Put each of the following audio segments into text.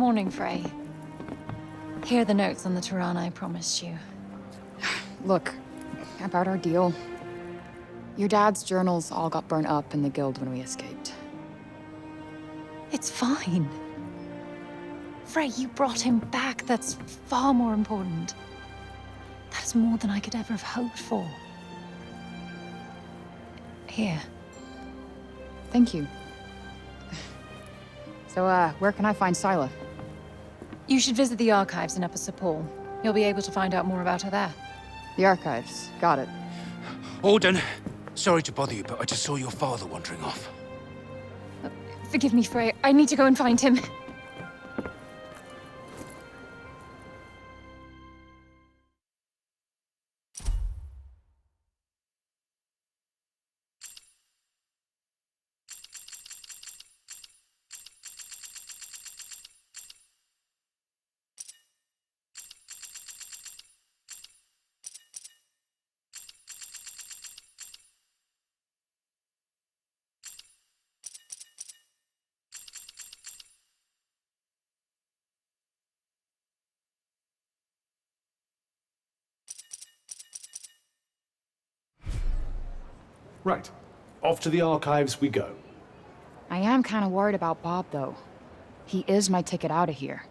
Morning, Frey. Here are the notes on the Tirana I promised you. Look, about our deal. Your dad's journals all got burnt up in the guild when we escaped. It's fine. Frey, you brought him back. That's far more important. That's more than I could ever have hoped for. Here. Thank you. So, where can I find Scylla? You should visit the archives in Upper Sepul. You'll be able to find out more about her there. The archives. Got it. Auden, sorry to bother you, but I just saw your father wandering off. Forgive me, Frey. I need to go and find him. Right. Off to the archives we go. I am kind of worried about Bob, though. He is my ticket out of here.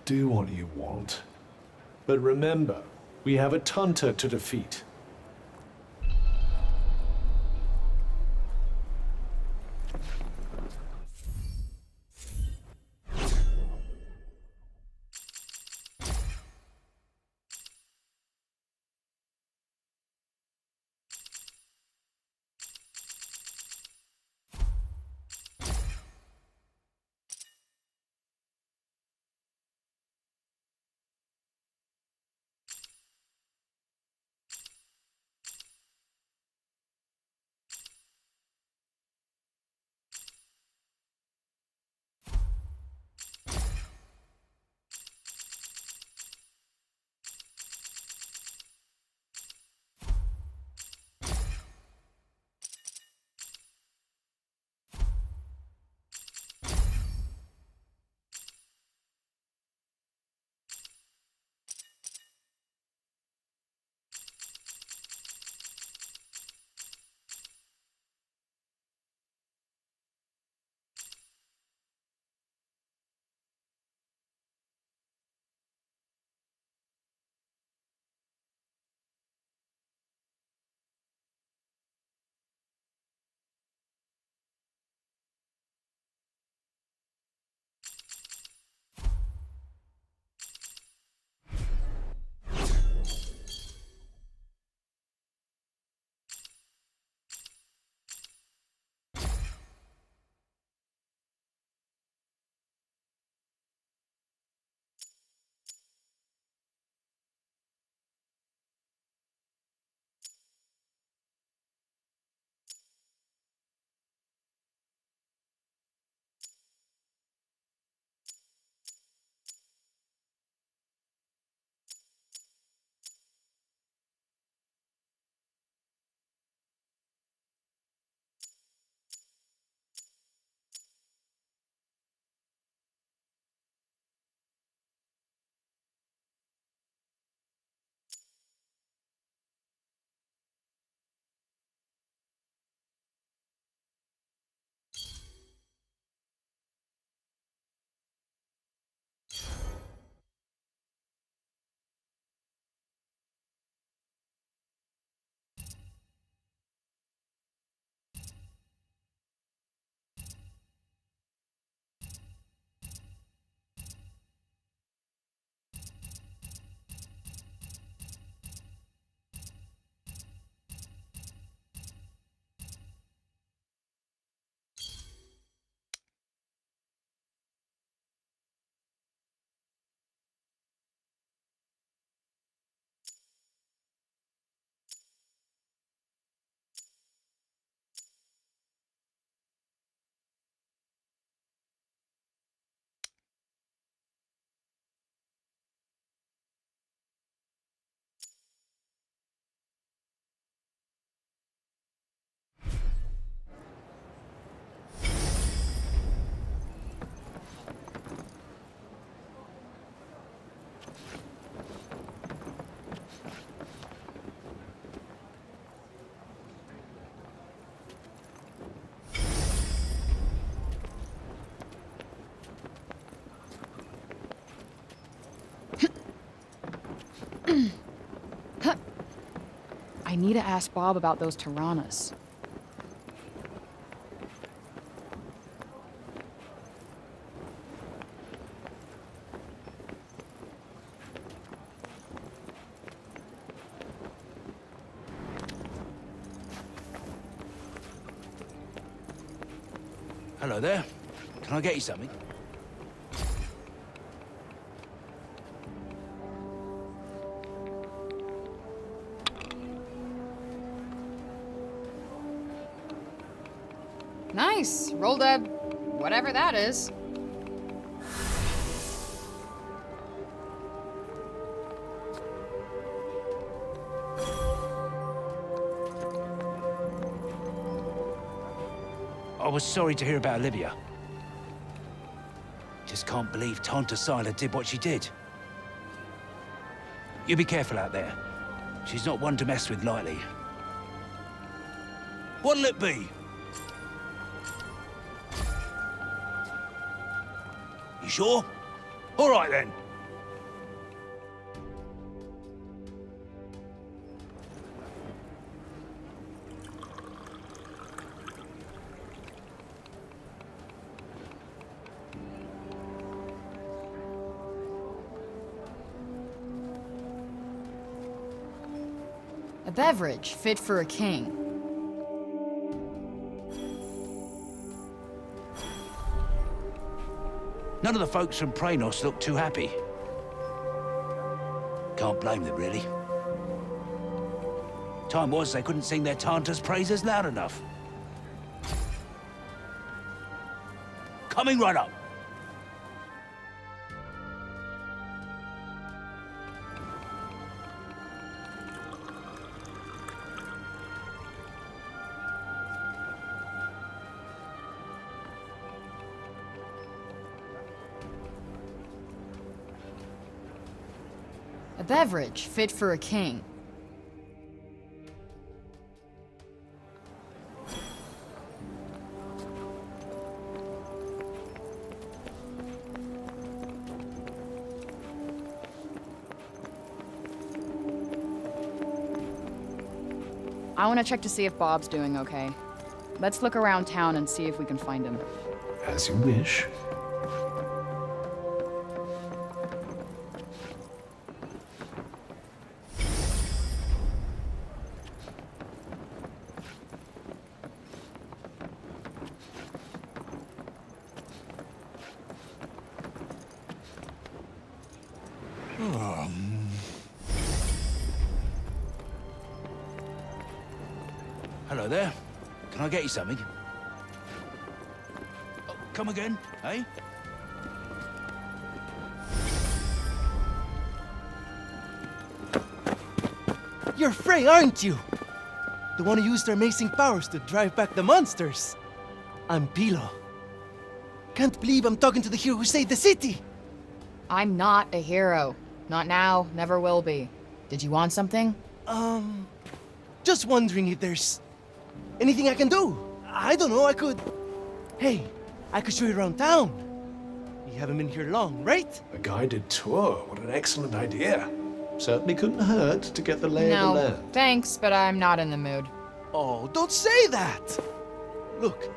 Do what you want. But remember, we have a Tunter to defeat. I need to ask Bob about those Tyrannas. Hello there. Can I get you something? Nice. Rolled a... whatever that is. I was sorry to hear about Olivia. Just can't believe Tanta Sila did what she did. You be careful out there. She's not one to mess with lightly. What'll it be? You sure? All right then. A beverage fit for a king. None of the folks from Praenos look too happy. Can't blame them, really. Time was they couldn't sing their Tanta's praises loud enough. Coming right up. A beverage fit for a king. I want to check to see if Bob's doing okay. Let's look around town and see if we can find him. As you wish. Hello there. Can I get you something? Oh, come again, eh? You're Frey, aren't you? The one who used her amazing powers to drive back the monsters. I'm Pilo. Can't believe I'm talking to the hero who saved the city. I'm not a hero. Not now, never will be. Did you want something? Just wondering if there's anything I can do. I don't know, I could... Hey, I could show you around town. You haven't been here long, right? A guided tour. What an excellent idea. Certainly couldn't hurt to get the lay of the No, land. thanks, but I'm not in the mood. Oh, don't say that! Look,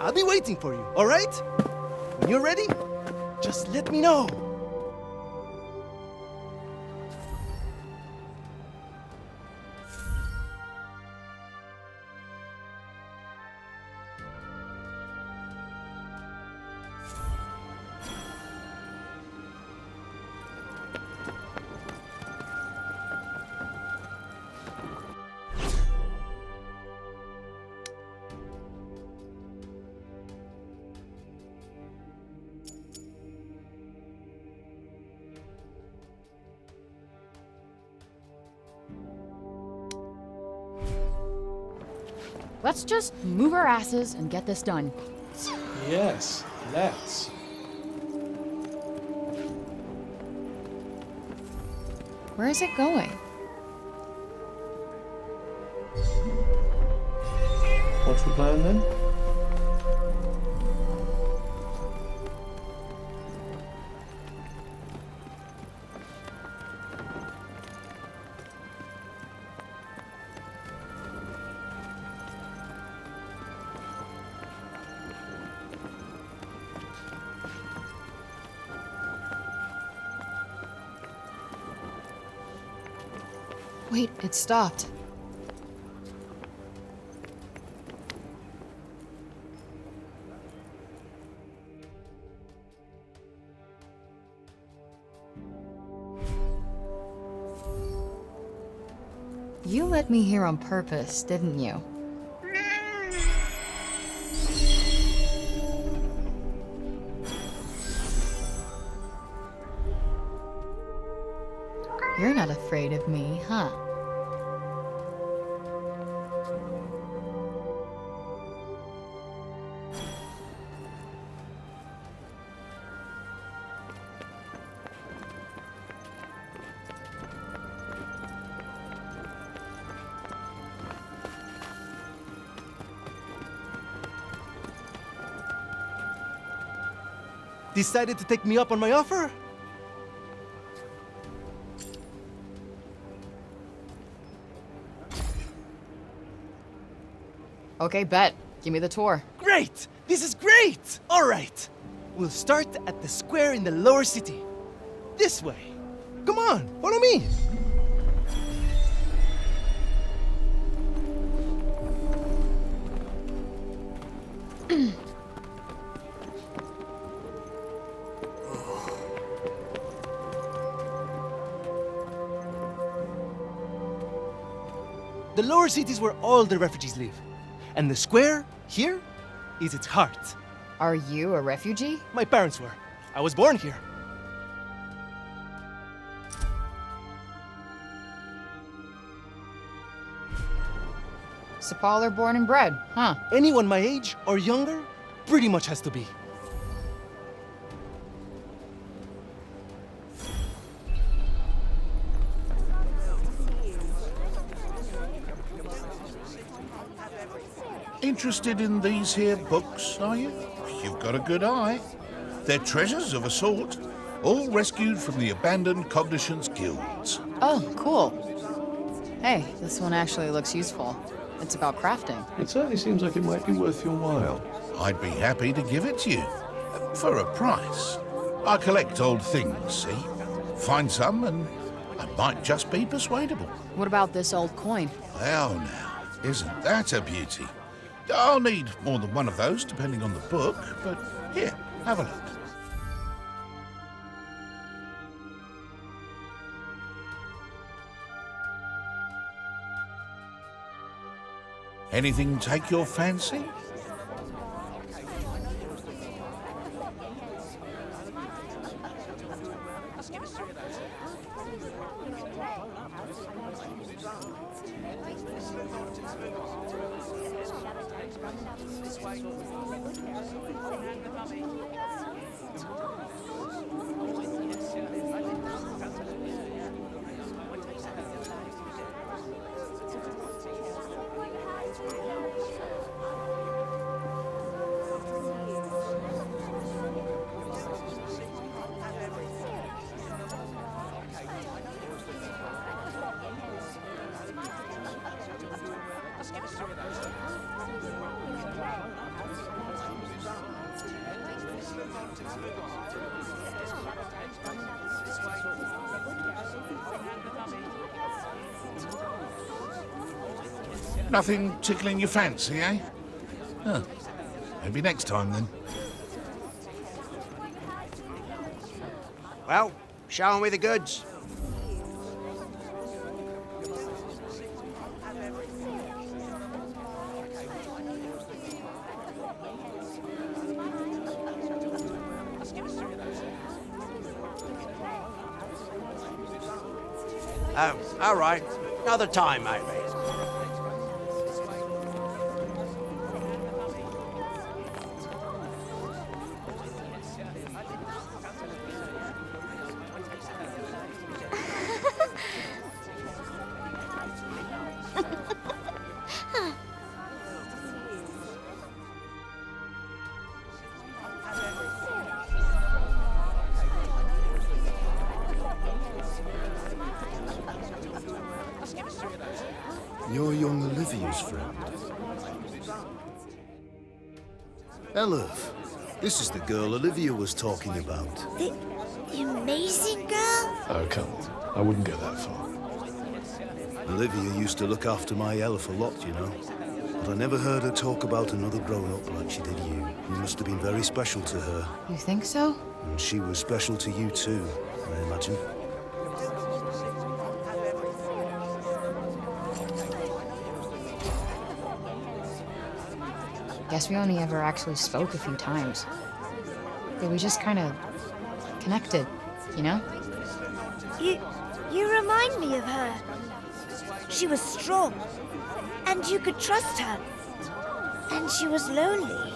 I'll be waiting for you, all right? When you're ready, just let me know. Let's just move our asses and get this done. Yes, let's. Where is it going? What's the plan then? Wait, it stopped. You let me here on purpose, didn't you? You're not afraid of me, huh? Decided to take me up on my offer? Okay, bet. Give me the tour. Great! This is great! All right. We'll start at the square in the lower city. This way. Come on, follow me. The lower city is where all the refugees live. And the square, here, is its heart. Are you a refugee? My parents were. I was born here. Sepaler born and bred, huh? Anyone my age or younger pretty much has to be. Interested in these here books, are you? You've got a good eye. They're treasures of a sort, all rescued from the abandoned Cognitions guilds. Oh, cool. Hey, this one actually looks useful. It's about crafting. It certainly seems like it might be worth your while. I'd be happy to give it to you, for a price. I collect old things, see? Find some and I might just be persuadable. What about this old coin? Well now, isn't that a beauty? I'll need more than one of those, depending on the book, but here, have a look. Anything take your fancy? Nothing tickling your fancy, eh? Huh. Maybe next time, then. Well, show me the goods. Oh, all right. Another time, maybe. You're young Olivia's friend. Elif, this is the girl Olivia was talking about. The amazing girl? Oh, come on. I wouldn't go that far. Olivia used to look after my elf a lot, you know. But I never heard her talk about another grown-up like she did you. You must have been very special to her. You think so? And she was special to you too, I imagine. Guess we only ever actually spoke a few times. But we just kind of connected, you know? You remind me of her. She was strong, and you could trust her. And she was lonely.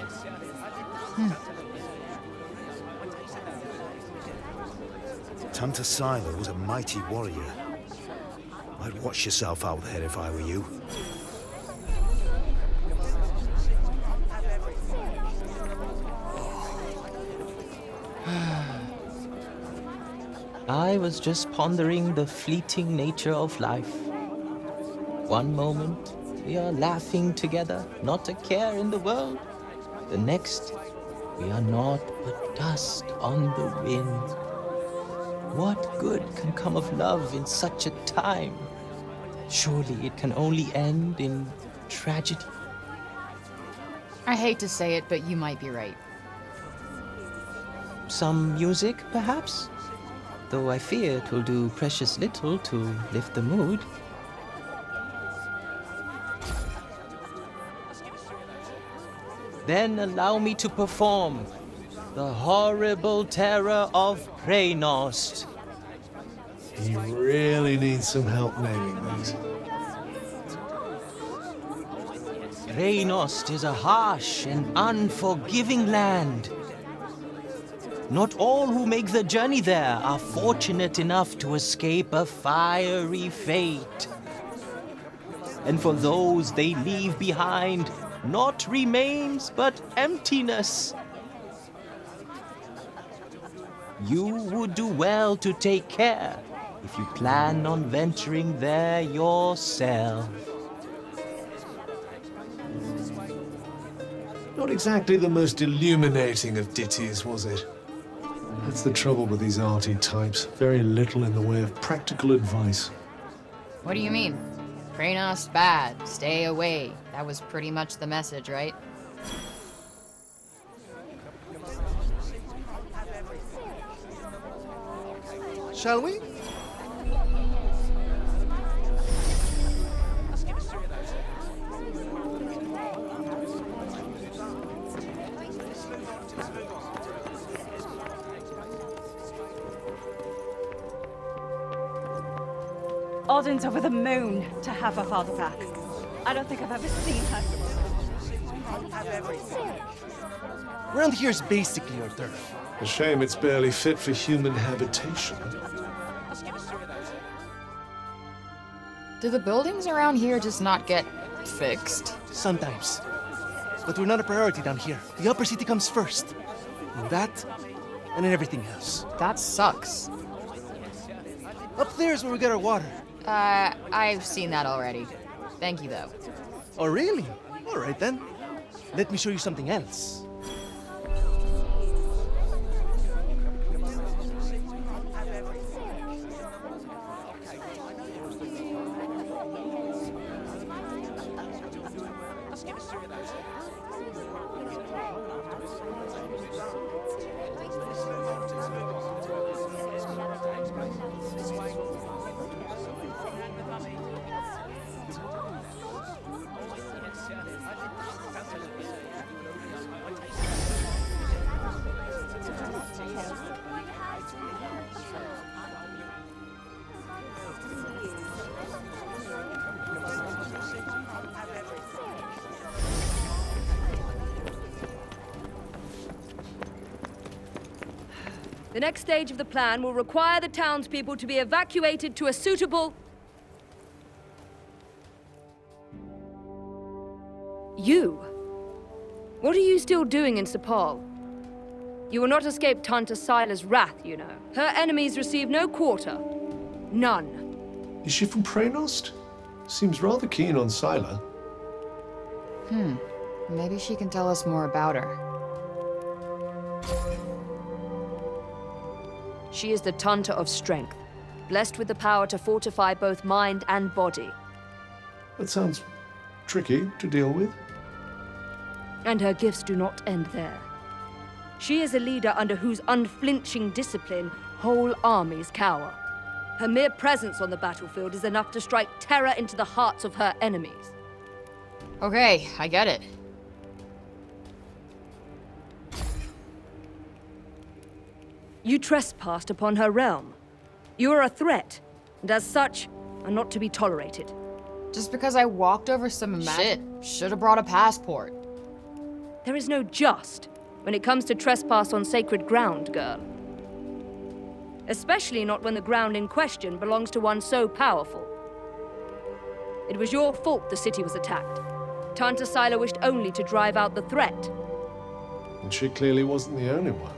Tanta Sila was a mighty warrior. I'd watch yourself out there if I were you. I was just pondering the fleeting nature of life. One moment, we are laughing together, not a care in the world. The next, we are naught but dust on the wind. What good can come of love in such a time? Surely it can only end in tragedy. I hate to say it, but you might be right. Some music, perhaps? Though I fear it will do precious little to lift the mood. Then allow me to perform the horrible terror of Preynost. He really needs some help naming these. Preynost is a harsh and unforgiving land. Not all who make the journey there are fortunate enough to escape a fiery fate. And for those they leave behind, naught remains but emptiness. You would do well to take care if you plan on venturing there yourself. Not exactly the most illuminating of ditties, was it? That's the trouble with these arty types. Very little in the way of practical advice. What do you mean? Preynost bad, stay away. That was pretty much the message, right? Shall we? Odin's over the moon to have her father back. I don't think I've ever seen her. Around here is basically hors d'oeuvre. A shame it's barely fit for human habitation. Do the buildings around here just not get fixed? Sometimes. But we're not a priority down here. The upper city comes first. And that, and then everything else. That sucks. Up there is where we get our water. I've seen that already. Thank you, though. Oh, really? All right, then. Let me show you something else. The next stage of the plan will require the townspeople to be evacuated to a suitable... You? What are you still doing in Sepal? You will not escape Tanta Sila's wrath, you know. Her enemies receive no quarter. None. Is she from Preynost? Seems rather keen on Sila. Maybe she can tell us more about her. She is the Tanta of strength. blessed with the power to fortify both mind and body. That sounds tricky to deal with. And her gifts do not end there. She is a leader under whose unflinching discipline whole armies cower. Her mere presence on the battlefield is enough to strike terror into the hearts of her enemies. Okay, I get it. You trespassed upon her realm. You are a threat, and as such, are not to be tolerated. Just because I walked over some shit, should have brought a passport. There is no just when it comes to trespass on sacred ground, girl. Especially not when the ground in question belongs to one so powerful. It was your fault the city was attacked. Tanta Sila wished only to drive out the threat. And she clearly wasn't the only one.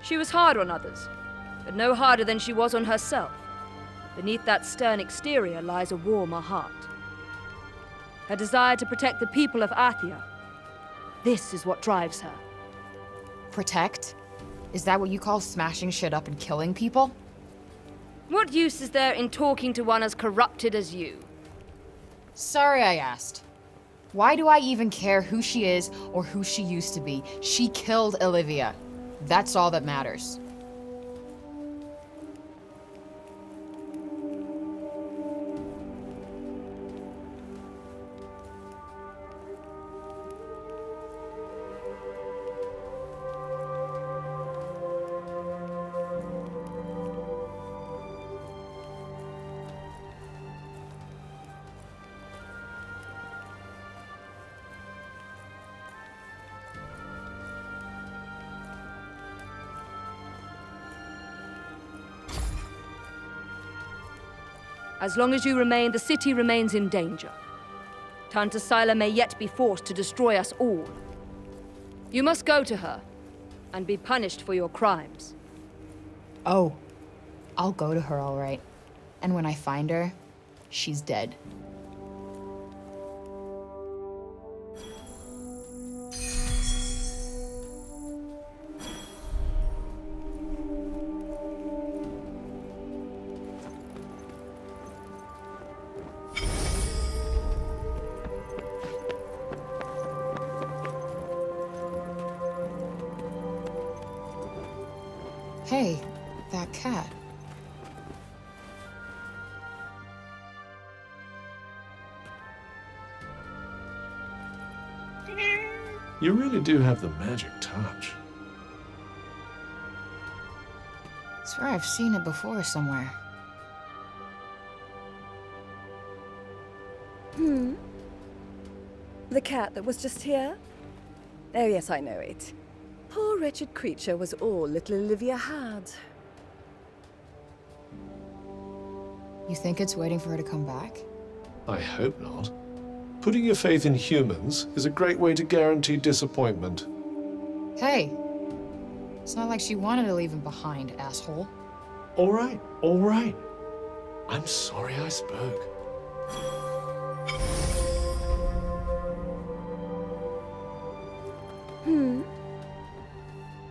She was hard on others, but no harder than she was on herself. Beneath that stern exterior lies a warmer heart. Her desire to protect the people of Athia. This is what drives her. Protect? Is that what you call smashing shit up and killing people? What use is there in talking to one as corrupted as you? Sorry I asked. Why do I even care who she is or who she used to be? She killed Olivia. That's all that matters. As long as you remain, the city remains in danger. Tanta Sila may yet be forced to destroy us all. You must go to her and be punished for your crimes. Oh, I'll go to her all right. And when I find her, she's dead. Hey, that cat. You really do have the magic touch. I swear I've seen it before somewhere. The cat that was just here? Oh yes, I know it. Poor wretched creature was all little Olivia had. You think it's waiting for her to come back? I hope not. Putting your faith in humans is a great way to guarantee disappointment. Hey, it's not like she wanted to leave him behind, asshole. All right, all right. I'm sorry I spoke.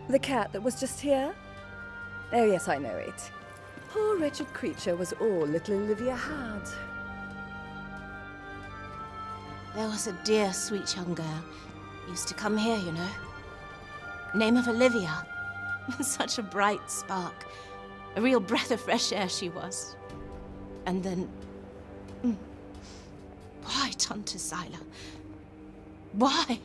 The cat that was just here? Oh yes, I know it. Poor wretched creature was all little Olivia had. There was a dear, sweet young girl. Used to come here, you know. Name of Olivia. Such a bright spark. A real breath of fresh air she was. And then... Why, Tanta Sila? Why?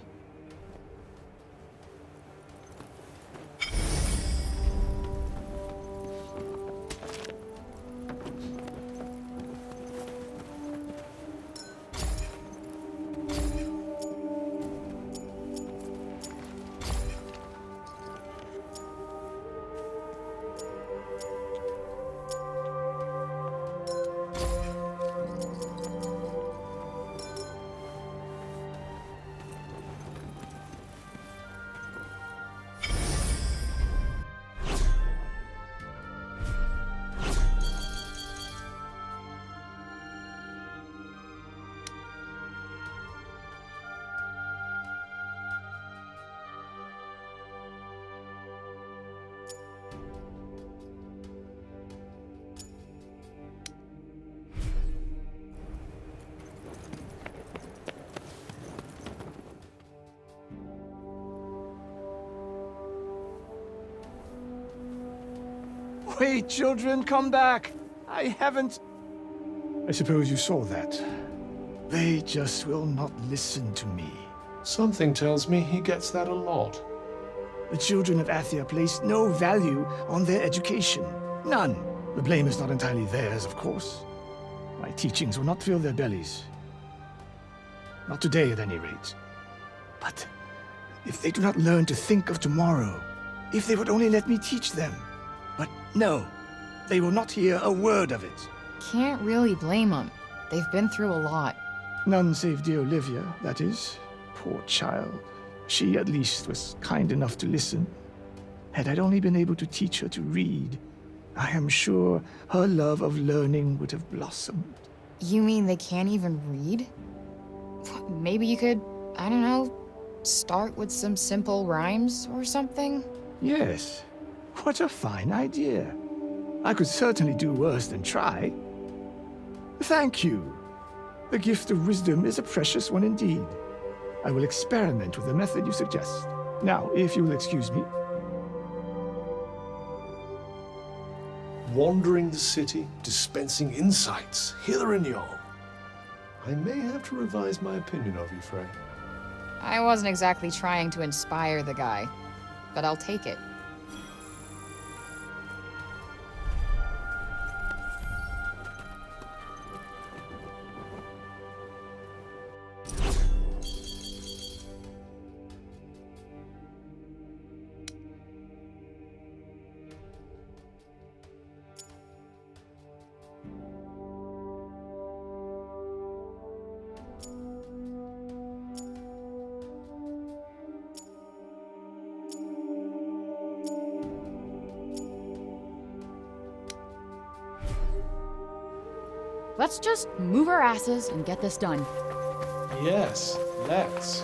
Wait, children, come back. I haven't... I suppose you saw that. They just will not listen to me. Something tells me he gets that a lot. The children of Athia place no value on their education. None. The blame is not entirely theirs, of course. My teachings will not fill their bellies. Not today, at any rate. But if they do not learn to think of tomorrow, if they would only let me teach them. But no, they will not hear a word of it. Can't really blame them. They've been through a lot. None save dear Olivia, that is. Poor child. She, at least, was kind enough to listen. Had I only been able to teach her to read, I am sure her love of learning would have blossomed. You mean they can't even read? Maybe you could, I don't know, start with some simple rhymes or something? Yes. What a fine idea. I could certainly do worse than try. Thank you. The gift of wisdom is a precious one indeed. I will experiment with the method you suggest. Now, if you will excuse me. Wandering the city, dispensing insights, hither and yon. I may have to revise my opinion of you, Frey. I wasn't exactly trying to inspire the guy, but I'll take it. Let's just move our asses and get this done. Yes, let's.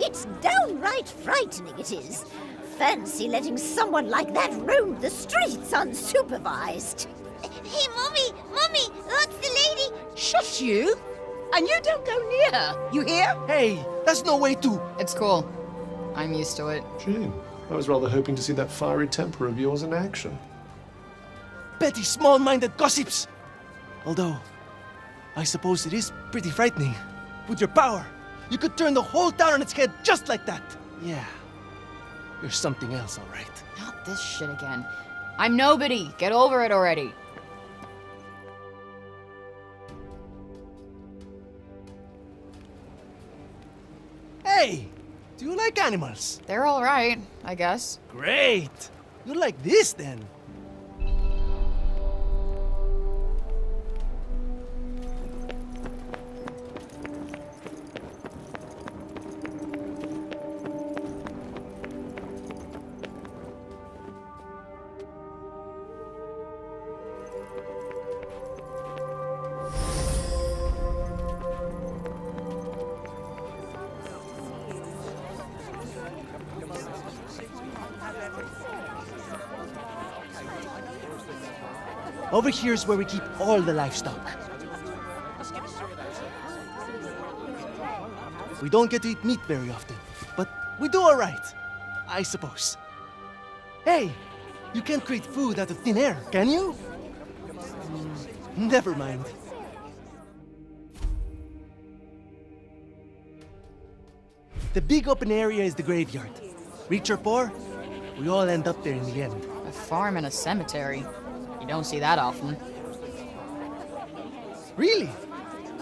It's downright frightening, it is. Fancy letting someone like that roam the streets unsupervised. Hey, Mommy! Mommy! Look, the lady! Shush you! And you don't go near her, you hear? Hey, that's no way to... It's cool. I'm used to it. Jim, I was rather hoping to see that fiery temper of yours in action. Petty, small-minded gossips! Although, I suppose it is pretty frightening. With your power, you could turn the whole town on its head just like that. Yeah, you're something else, all right. Not this shit again. I'm nobody. Get over it already. Hey, do you like animals? They're all right, I guess. Great! You like this, then? Over here is where we keep all the livestock. We don't get to eat meat very often, but we do all right, I suppose. Hey, you can't create food out of thin air, can you? Never mind. The big open area is the graveyard. Rich or poor, we all end up there in the end. A farm and a cemetery. You don't see that often. Really?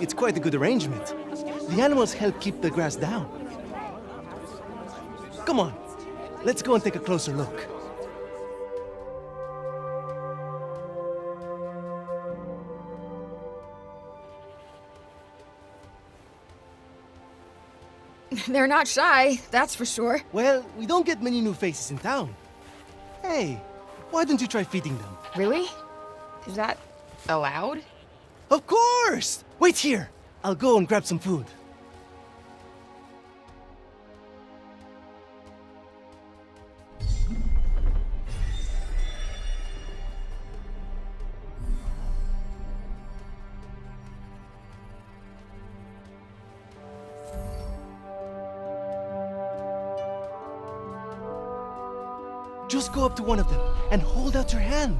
It's quite a good arrangement. The animals help keep the grass down. Come on, let's go and take a closer look. They're not shy, that's for sure. Well, we don't get many new faces in town. Hey, why don't you try feeding them? Really? Is that allowed? Of course! Wait here. I'll go and grab some food. Just go up to one of them and hold out your hand.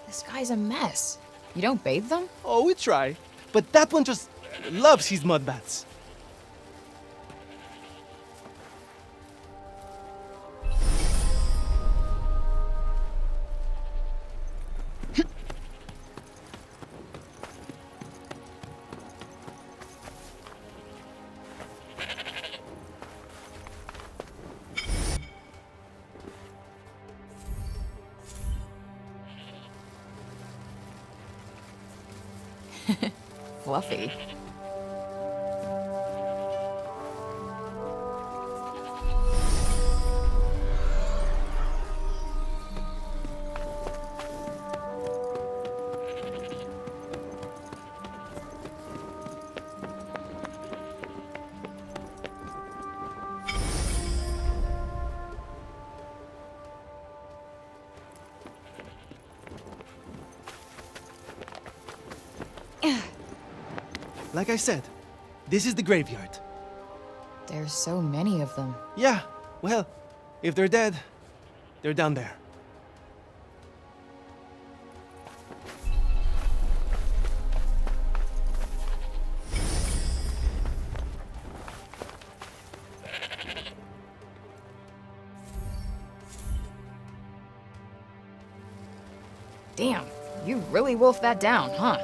This guy's a mess. You don't bathe them? Oh, we try. But that one just loves his mud baths. Fluffy. Like I said, this is the graveyard. There's so many of them. Yeah, well, if they're dead, they're down there. Damn, you really wolfed that down, huh?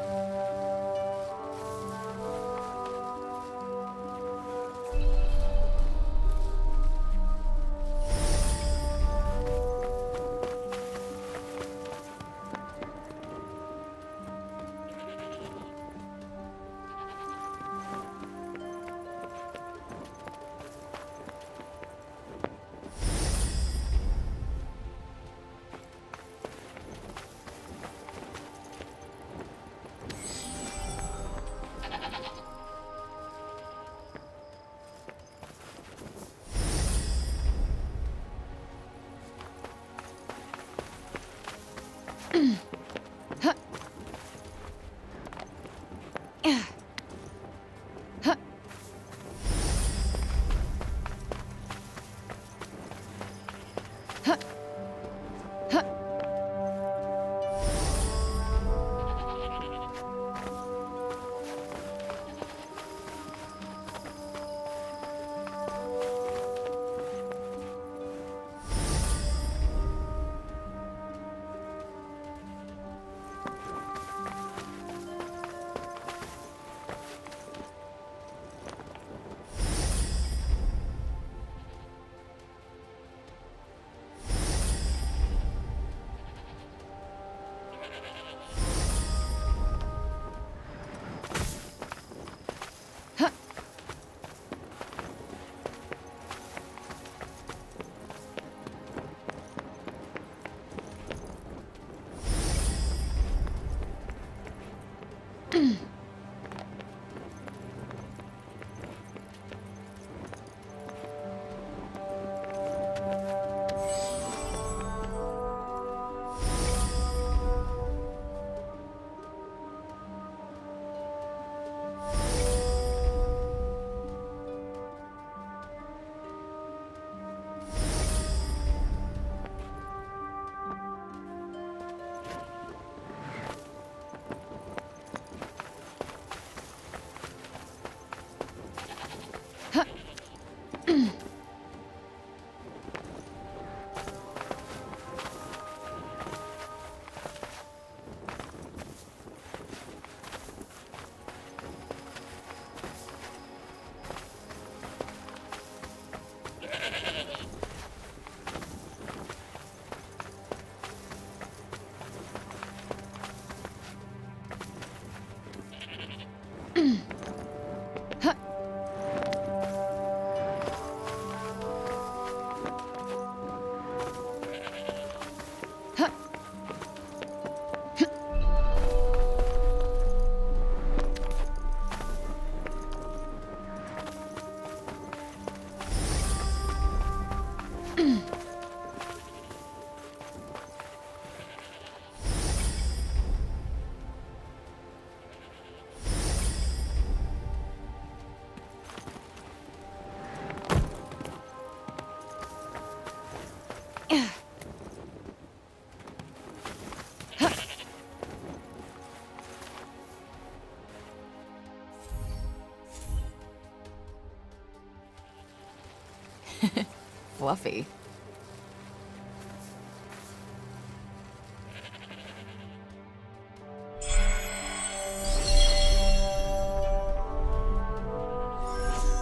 Fluffy.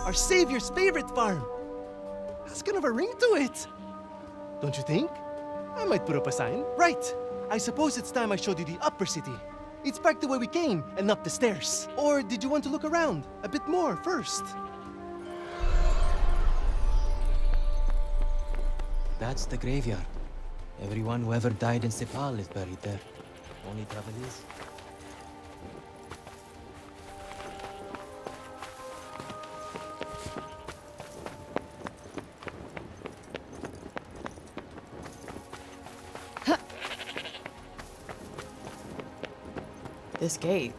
Our savior's favorite farm. Has kind of a ring to it. Don't you think? I might put up a sign. Right. I suppose it's time I showed you the upper city. It's back the way we came and up the stairs. Or did you want to look around a bit more first? That's the graveyard. Everyone who ever died in Sepal is buried there. Only trouble is... This gate.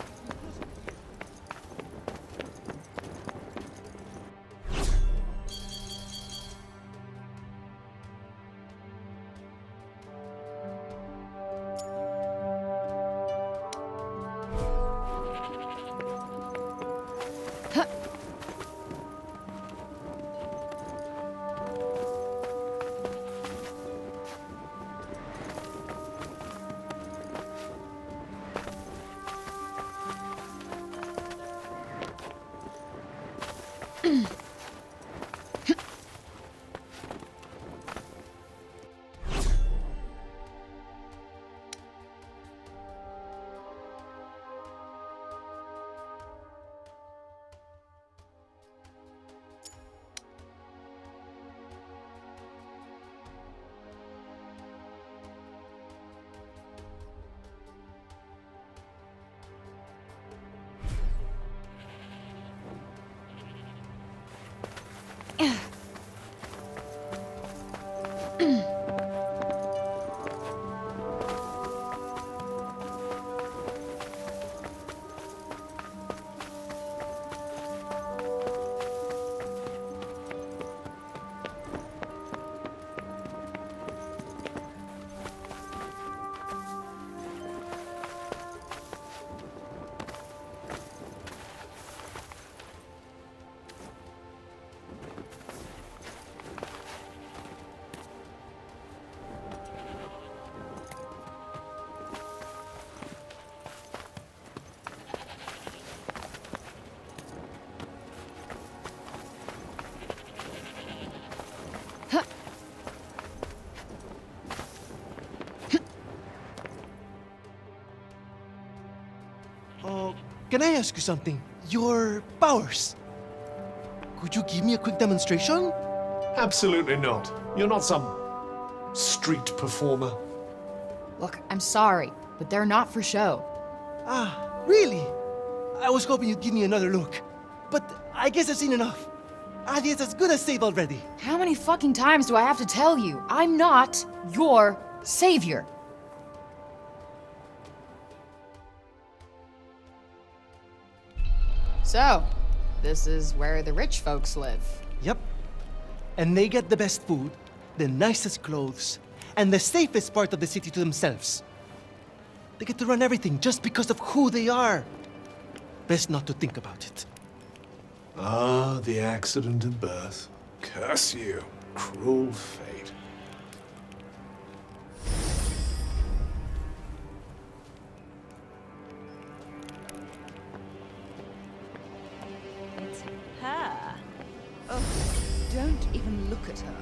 Can I ask you something? Your powers. Could you give me a quick demonstration? Absolutely not. You're not some street performer. Look, I'm sorry, but they're not for show. Ah, really? I was hoping you'd give me another look. But I guess I've seen enough. Adia's as good as saved already. How many fucking times do I have to tell you? I'm not your savior. So, this is where the rich folks live. Yep. And they get the best food, the nicest clothes, and the safest part of the city to themselves. They get to run everything just because of who they are. Best not to think about it. Ah, the accident of birth. Curse you, cruel fate. It's her. Oh, don't even look at her.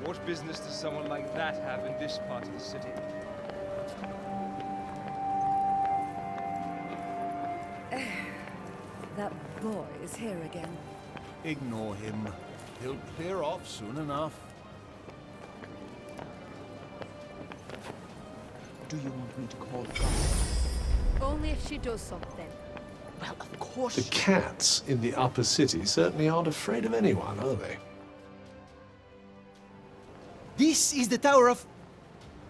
What business does someone like that have in this part of the city? That boy is here again. Ignore him. He'll clear off soon enough. Do you want me to call the guard? Only if she does something. Well, of course. The cats in the upper city certainly aren't afraid of anyone, are they? This is the Tower of...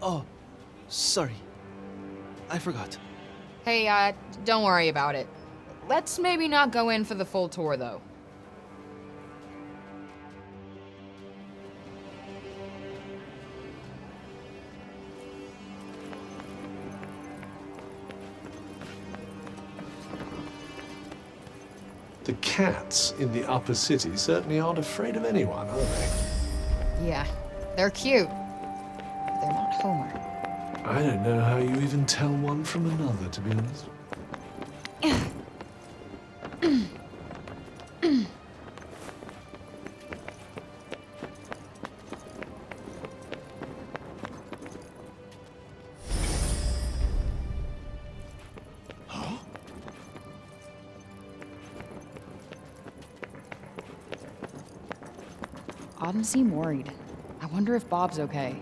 Oh, sorry. I forgot. Hey, don't worry about it. Let's maybe not go in for the full tour, though. The cats in the upper city certainly aren't afraid of anyone, are they? Yeah, they're cute. But they're not Homer. I don't know how you even tell one from another, to be honest. Autumn seemed worried. I wonder if Bob's okay.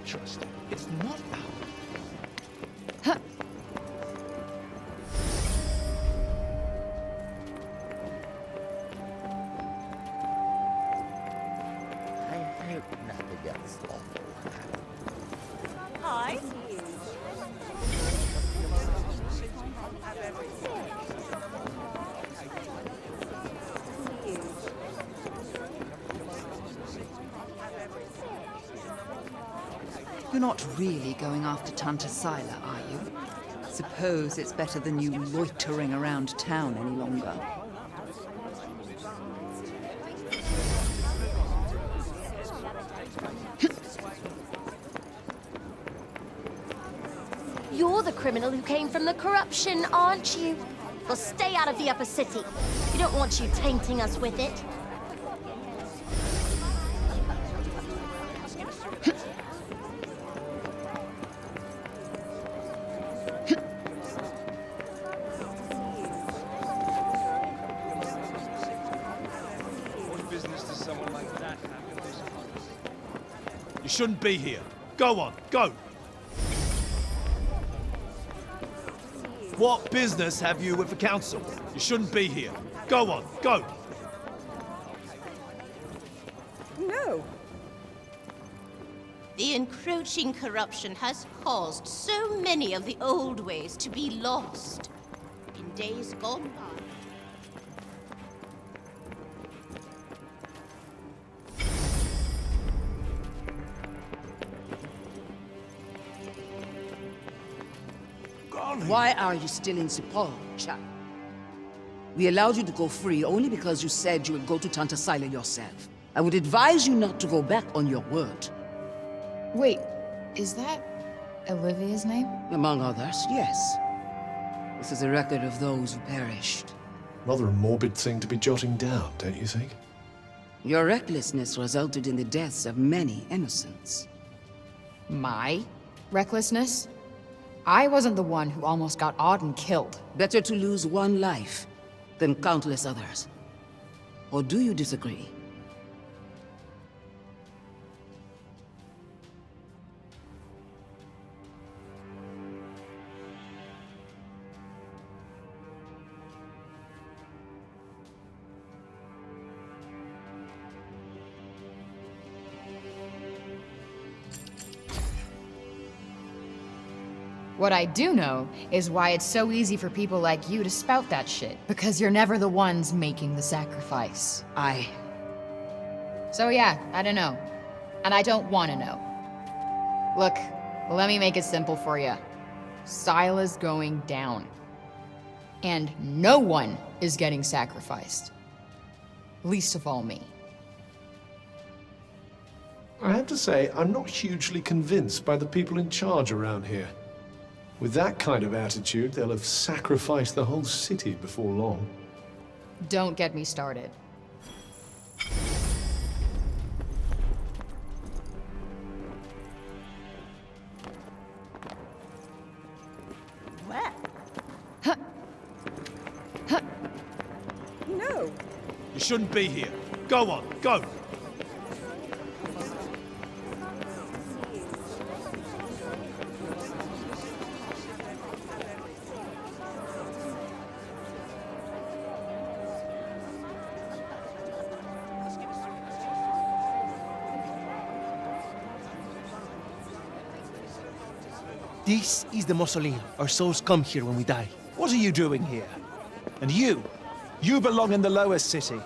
Trust. It's not ours. I hope nothing gets awful. Hi. You're not really going after Tanta Sila, are you? Suppose it's better than you loitering around town any longer. You're the criminal who came from the corruption, aren't you? Well, stay out of the upper city. We don't want you tainting us with it. What business does someone like that have in this country? You shouldn't be here. Go on, go! What business have you with the council? You shouldn't be here. Go on, go! No. The encroaching corruption has caused so many of the old ways to be lost in days gone by. Why are you still in Sepal, chap? We allowed you to go free only because you said you would go to Tanta Sila yourself. I would advise you not to go back on your word. Wait, is that Olivia's name? Among others, yes. This is a record of those who perished. Rather a morbid thing to be jotting down, don't you think? Your recklessness resulted in the deaths of many innocents. My recklessness? I wasn't the one who almost got Auden killed. Better to lose one life than countless others. Or do you disagree? What I do know is why it's so easy for people like you to spout that shit. Because you're never the ones making the sacrifice. So yeah, I don't know. And I don't want to know. Look, let me make it simple for you. Sila's going down. And no one is getting sacrificed. Least of all me. I have to say, I'm not hugely convinced by the people in charge around here. With that kind of attitude, they'll have sacrificed the whole city before long. Don't get me started. Where? No. You shouldn't be here. Go on, go! This is the mausoleum. Our souls come here when we die. What are you doing here? And you belong in the lowest city.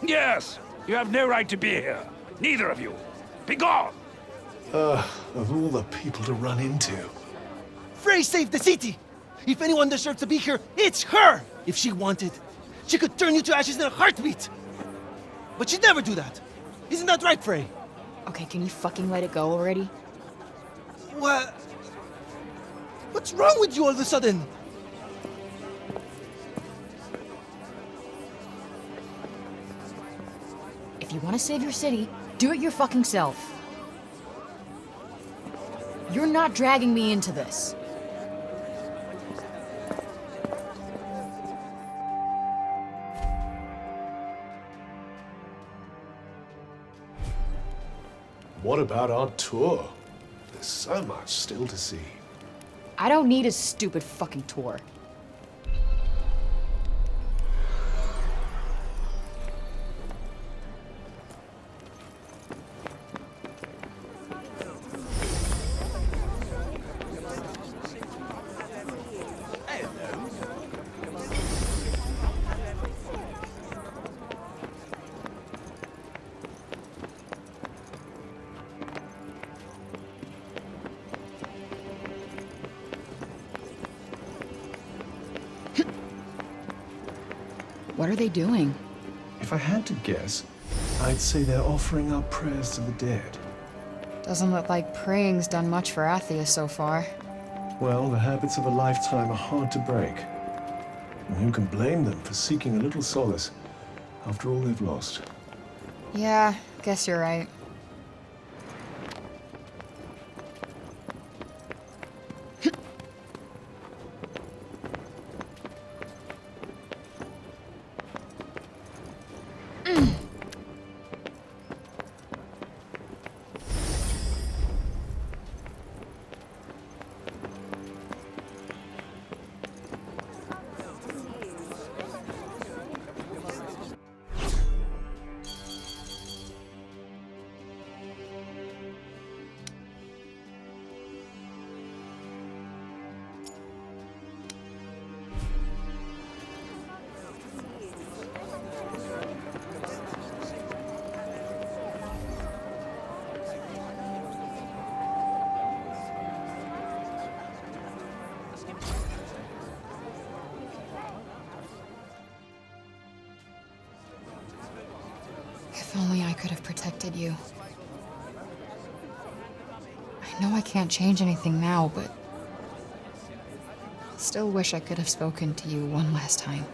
Yes! You have no right to be here. Neither of you. Be gone! Of all the people to run into. Frey saved the city! If anyone deserves to be here, it's her! If she wanted, she could turn you to ashes in a heartbeat! But she'd never do that. Isn't that right, Frey? Okay, can you fucking let it go already? What? What's wrong with you all of a sudden? If you want to save your city, do it your fucking self. You're not dragging me into this. What about our tour? There's so much still to see. I don't need a stupid fucking tour. What are they doing? If I had to guess, I'd say they're offering up prayers to the dead. Doesn't look like praying's done much for Athia so far. Well, the habits of a lifetime are hard to break. And who can blame them for seeking a little solace after all they've lost? Yeah, guess you're right. If only I could have protected you. I know I can't change anything now, but still wish I could have spoken to you one last time.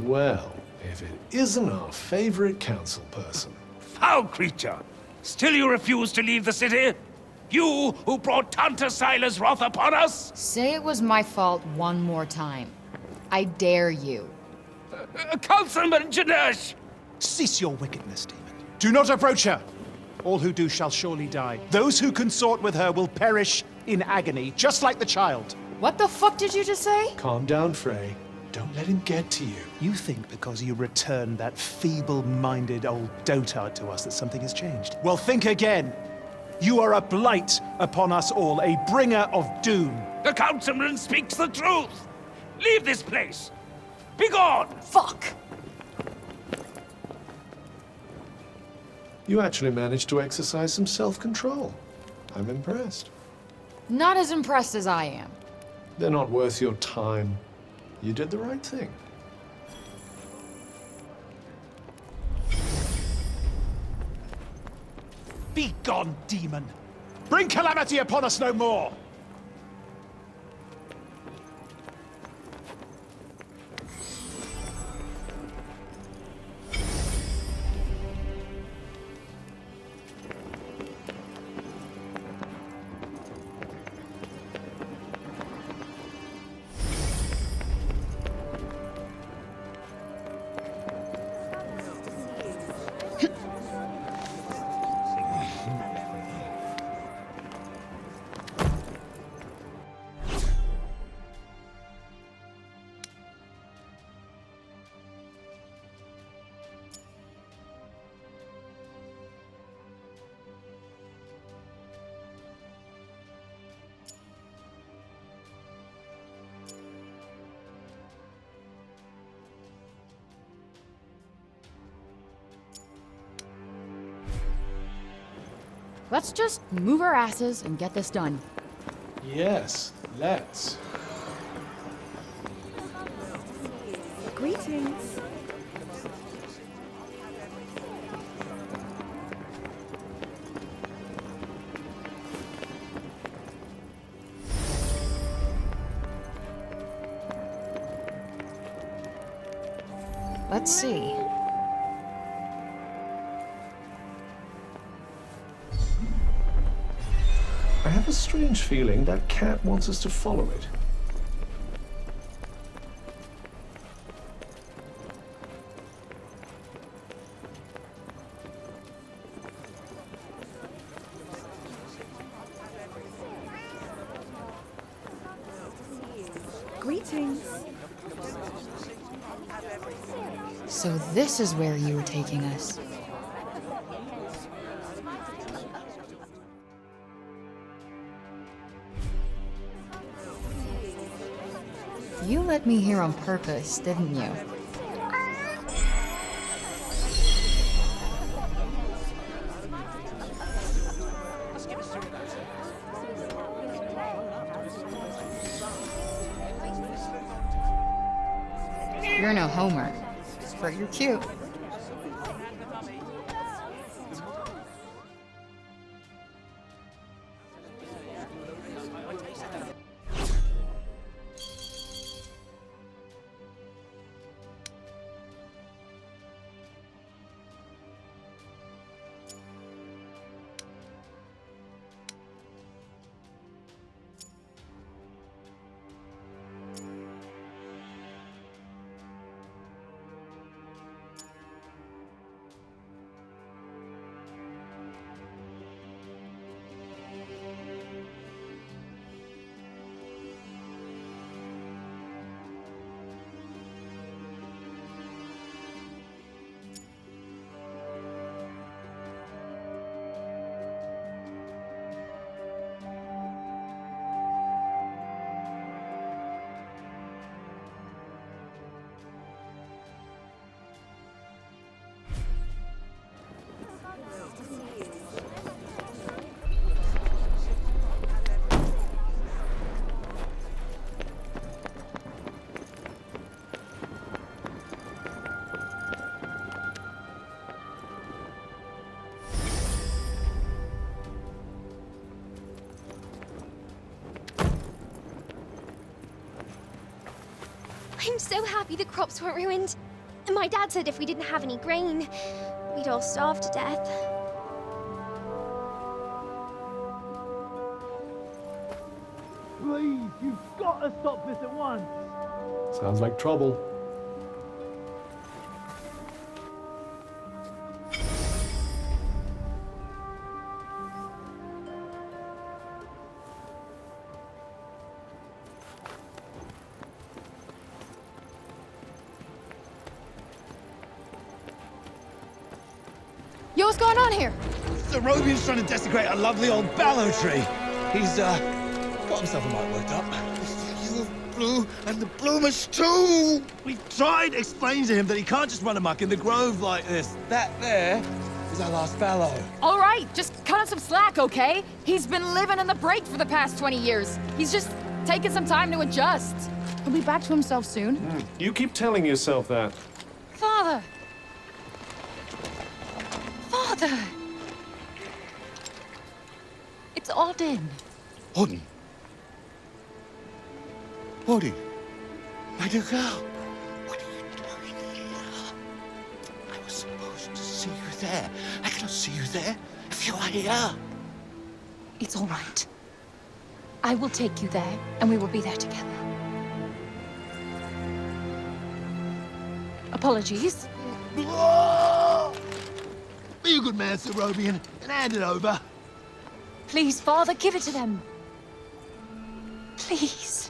Well, if it isn't our favorite council person. Foul creature! Still you refuse to leave the city? You who brought Tanta Sila's wrath upon us? Say it was my fault one more time. I dare you. Councilman Janesh! Cease your wickedness, demon. Do not approach her. All who do shall surely die. Those who consort with her will perish in agony, just like the child. What the fuck did you just say? Calm down, Frey. Don't let him get to you. You think because you returned that feeble-minded old dotard to us that something has changed? Well, think again. You are a blight upon us all, a bringer of doom. The councilman speaks the truth! Leave this place! Be gone! Fuck! You actually managed to exercise some self-control. I'm impressed. Not as impressed as I am. They're not worth your time. You did the right thing. Be gone, demon! Bring calamity upon us no more! Let's just move our asses and get this done. Yes, let's. Greetings. Let's see. I have a strange feeling that cat wants us to follow it. Greetings. So this is where you were taking us. You let me here on purpose, didn't you? You're no Homer, but you're cute. I'm so happy the crops weren't ruined. And my dad said if we didn't have any grain, we'd all starve to death. Please, you've got to stop this at once. Sounds like trouble. Yo, what's going on here? The Robian's trying to desecrate a lovely old ballow tree. He's, got himself a mite worked up. You blue and the bloomers too! We tried explaining to him that he can't just run amok in the grove like this. That there is our last fallow. All right, just cut him some slack, okay? He's been living in the break for the past 20 years. He's just taking some time to adjust. He'll be back to himself soon. You keep telling yourself that. Father! Father! It's Odin. Odin? Odin? My dear girl, what are you doing here? I was supposed to see you there. I cannot see you there if you are here. It's all right. I will take you there, and we will be there together. Apologies. Be a good man, Sir Robian, and hand it over. Please, Father, give it to them. Please.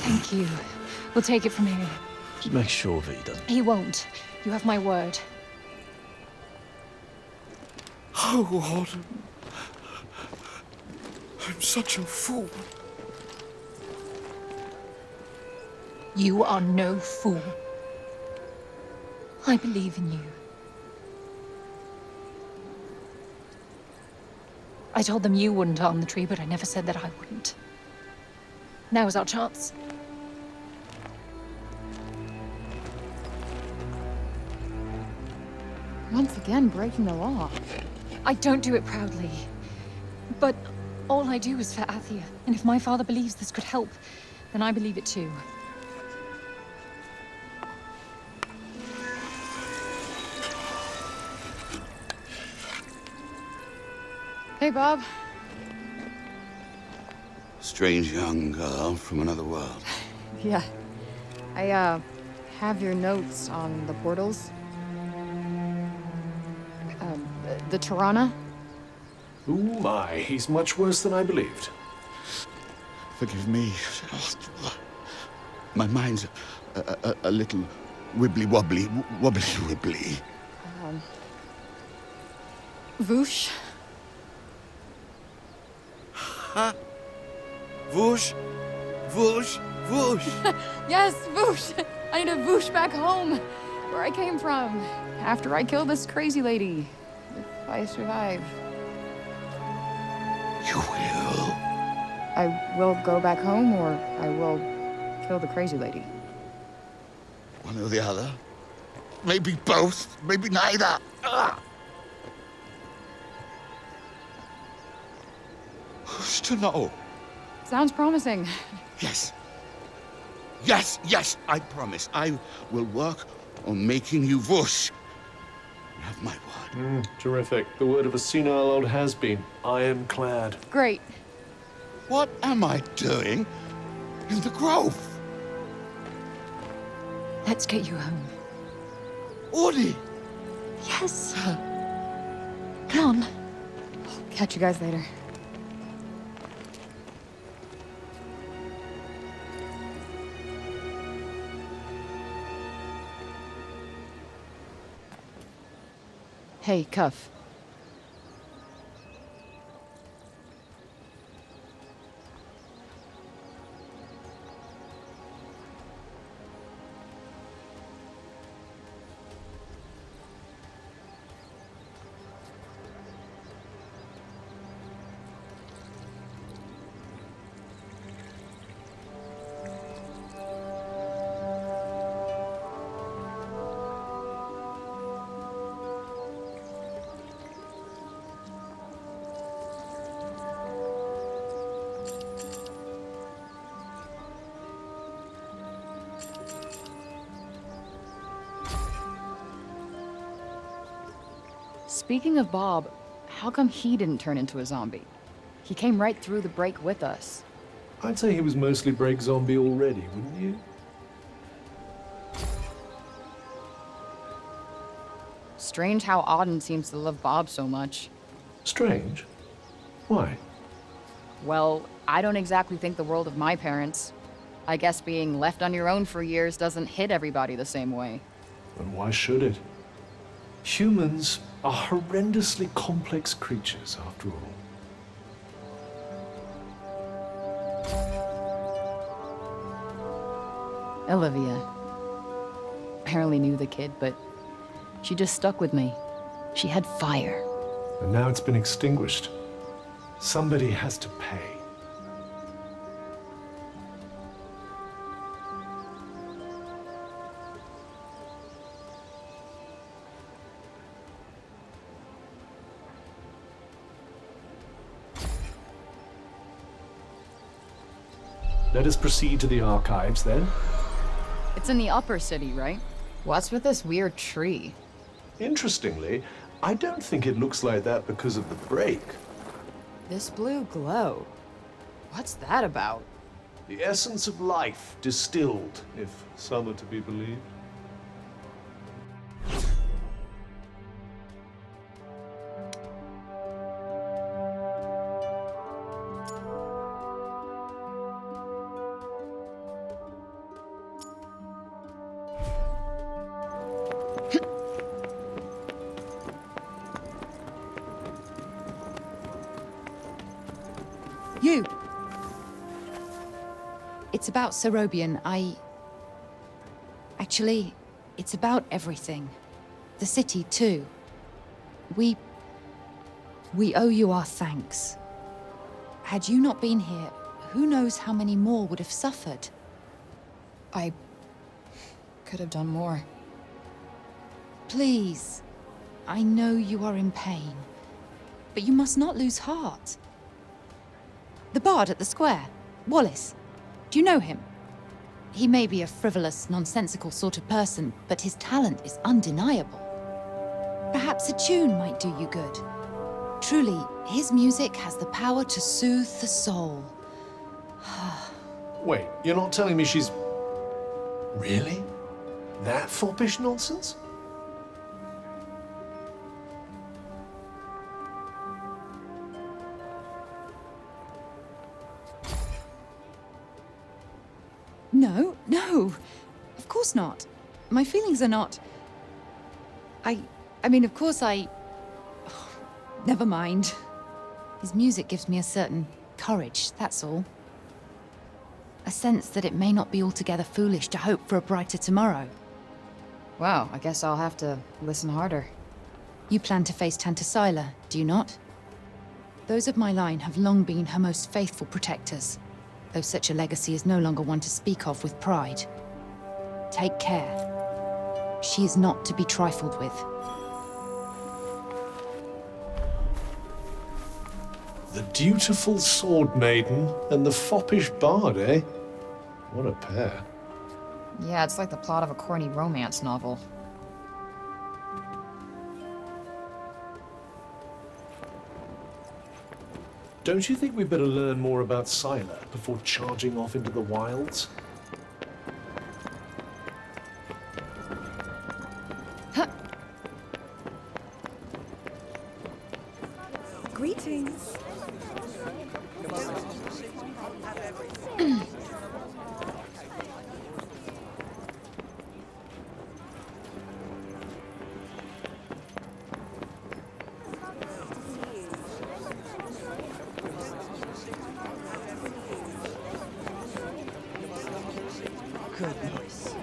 Thank you. We'll take it from here. Just make sure that he doesn't. He won't. You have my word. Oh, Odin. I'm such a fool. You are no fool. I believe in you. I told them you wouldn't harm the tree, but I never said that I wouldn't. Now is our chance. Once again, breaking the law. I don't do it proudly. But all I do is for Athia. And if my father believes this could help, Then I believe it too. Hey, Bob. Strange young girl from another world. Yeah. I, have your notes on the portals. The Tirana? Oh my, he's much worse than I believed. Forgive me. My mind's a little wibbly-wobbly, wobbly-wibbly. Voosh? Huh? Whoosh, whoosh, whoosh. Yes, Voosh! I need to Voosh back home, where I came from, after I kill this crazy lady. If I survive. You will? I will go back home, or I will kill the crazy lady. One or the other. Maybe both, maybe neither. Ugh. Who's to know? Sounds promising. Yes. Yes, yes, I promise. I will work on making you whoosh. You have my word. Terrific. The word of a senile old has-been. Ironclad. Great. What am I doing in the grove? Let's get you home. Audie! Yes. Come on. Catch you guys later. Hey, Cuff. Speaking of Bob, how come he didn't turn into a zombie? He came right through the break with us. I'd say he was mostly break zombie already, wouldn't you? Strange how Auden seems to love Bob so much. Strange? Why? Well, I don't exactly think the world of my parents. I guess being left on your own for years doesn't hit everybody the same way. And why should it? Humans are horrendously complex creatures, after all. Olivia. Apparently knew the kid, but she just stuck with me. She had fire. And now it's been extinguished. Somebody has to pay. Let us proceed to the archives, then. It's in the upper city, right? What's with this weird tree? Interestingly, I don't think it looks like that because of the break. This blue glow. What's that about? The essence of life distilled, if some are to be believed. You! It's about Cerobian. Actually, it's about everything. The city, too. We owe you our thanks. Had you not been here, who knows how many more would have suffered? I could have done more. Please. I know you are in pain. But you must not lose heart. The bard at the square, Wallace. Do you know him? He may be a frivolous, nonsensical sort of person, but his talent is undeniable. Perhaps a tune might do you good. Truly, his music has the power to soothe the soul. Wait, you're not telling me she's... Really? That foppish nonsense? No, no. Of course not. My feelings are not... I mean, of course never mind. His music gives me a certain courage, that's all. A sense that it may not be altogether foolish to hope for a brighter tomorrow. Wow, I guess I'll have to listen harder. You plan to face Tantasila, do you not? Those of my line have long been her most faithful protectors, though such a legacy is no longer one to speak of with pride. Take care. She is not to be trifled with. The dutiful sword maiden and the foppish bard, eh? What a pair. Yeah, it's like the plot of a corny romance novel. Don't you think we better learn more about Syla before charging off into the wilds? Greetings. Goodness.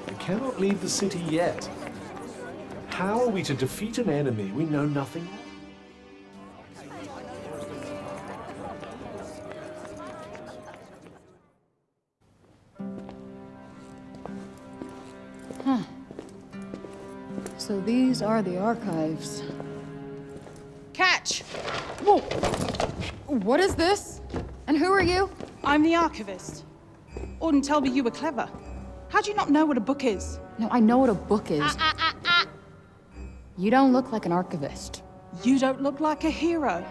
We cannot leave the city yet. How are we to defeat an enemy we know nothing of? Huh. So these are the archives. Catch! Whoa! What is this? And who are you? I'm the archivist. Auden told me you were clever. How do you not know what a book is? No, I know what a book is. You don't look like an archivist. You don't look like a hero.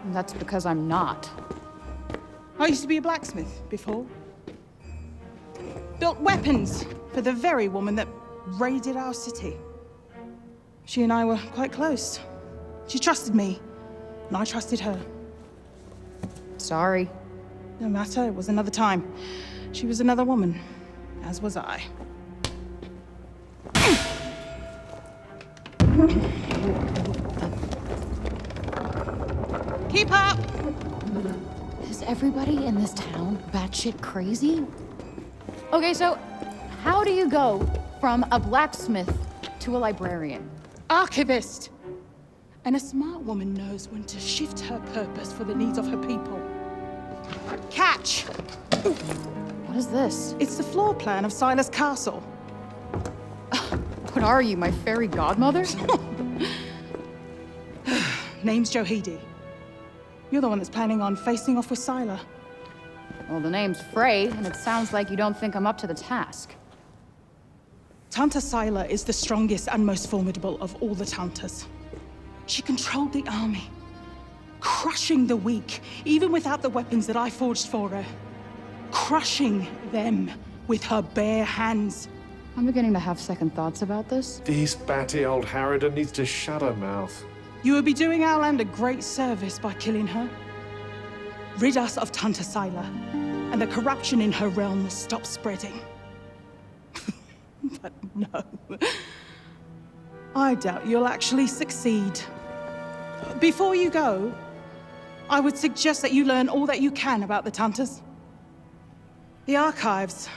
That's because I'm not. I used to be a blacksmith before. Built weapons for the very woman that raided our city. She and I were quite close. She trusted me, and I trusted her. Sorry. No matter, it was another time. She was another woman, as was I. Keep up! Is everybody in this town batshit crazy? Okay, so how do you go from a blacksmith to a librarian? Archivist! And a smart woman knows when to shift her purpose for the needs of her people. Catch! What is this? It's the floor plan of Silas Castle. What are you, my fairy godmother? Name's Johidi. You're the one that's planning on facing off with Syla. Well, the name's Frey, and it sounds like you don't think I'm up to the task. Tanta Syla is the strongest and most formidable of all the Tantas. She controlled the army, crushing the weak, even without the weapons that I forged for her. Crushing them with her bare hands. I'm beginning to have second thoughts about this. This batty old harridan needs to shut her mouth. You would be doing our land a great service by killing her. Rid us of Tanta Syla, and the corruption in her realm will stop spreading. But no. I doubt you'll actually succeed. Before you go, I would suggest that you learn all that you can about the Tantas. The archives,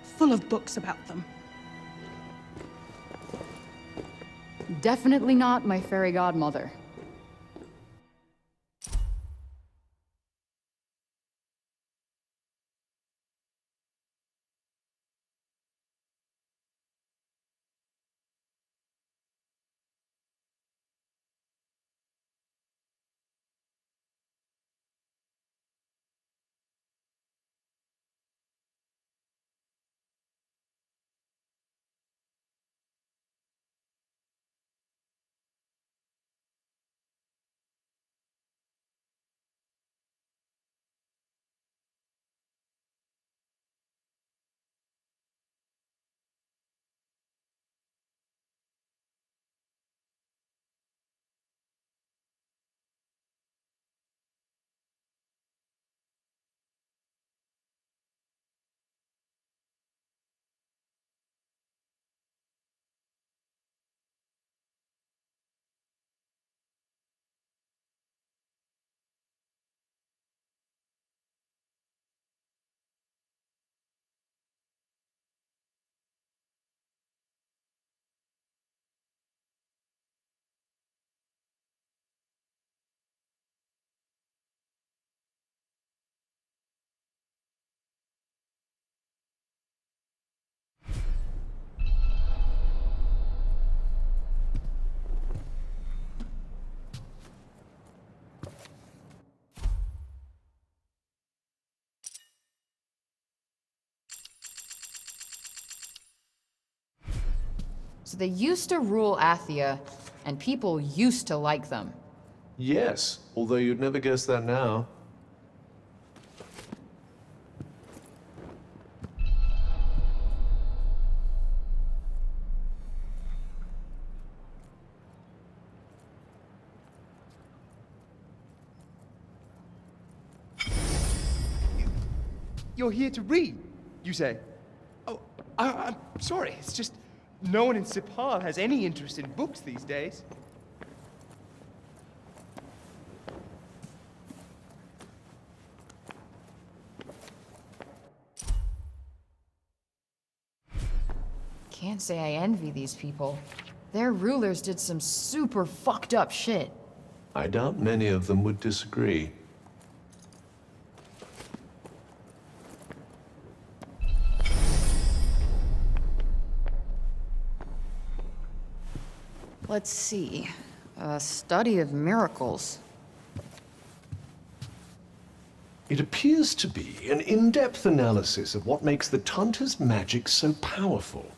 full of books about them. Definitely not my fairy godmother. So they used to rule Athia, and people used to like them. Yes, although you'd never guess that now. You're here to read, you say? Oh, I'm sorry. It's just no one in Sepal has any interest in books these days. Can't say I envy these people. Their rulers did some super fucked up shit. I doubt many of them would disagree. Let's see. A study of miracles. It appears to be an in-depth analysis of what makes the Tanta's magic so powerful.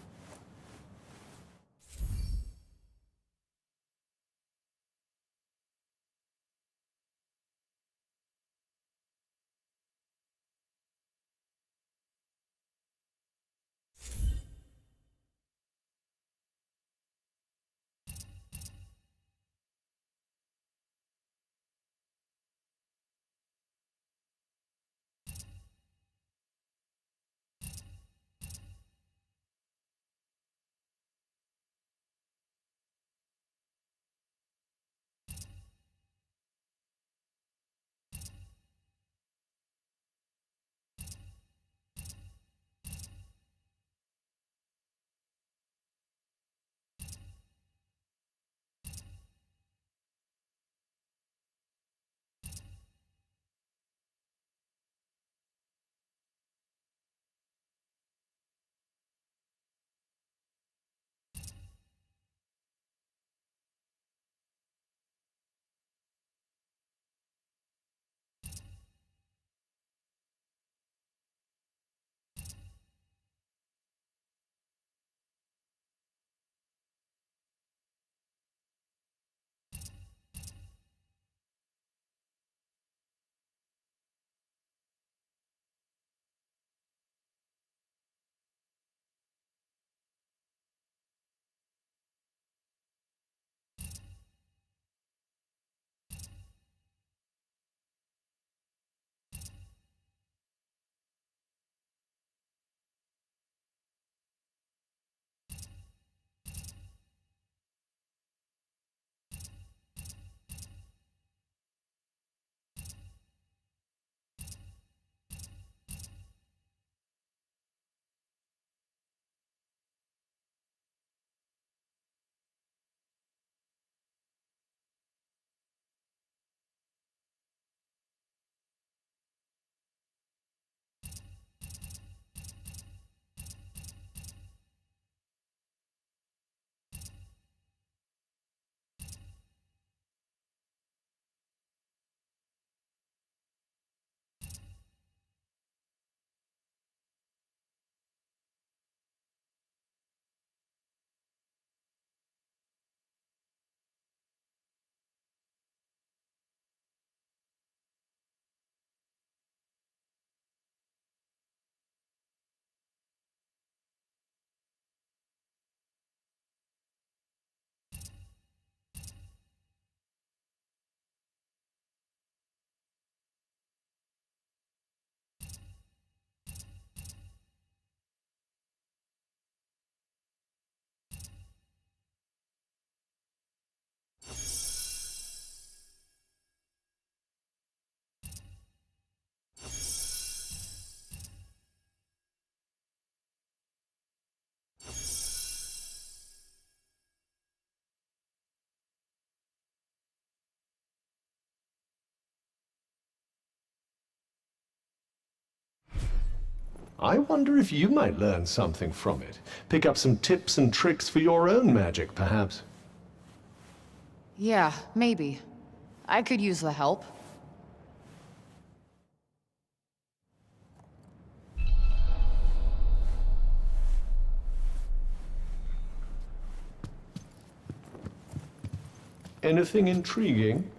I wonder if you might learn something from it. Pick up some tips and tricks for your own magic, perhaps. Yeah, maybe. I could use the help. Anything intriguing?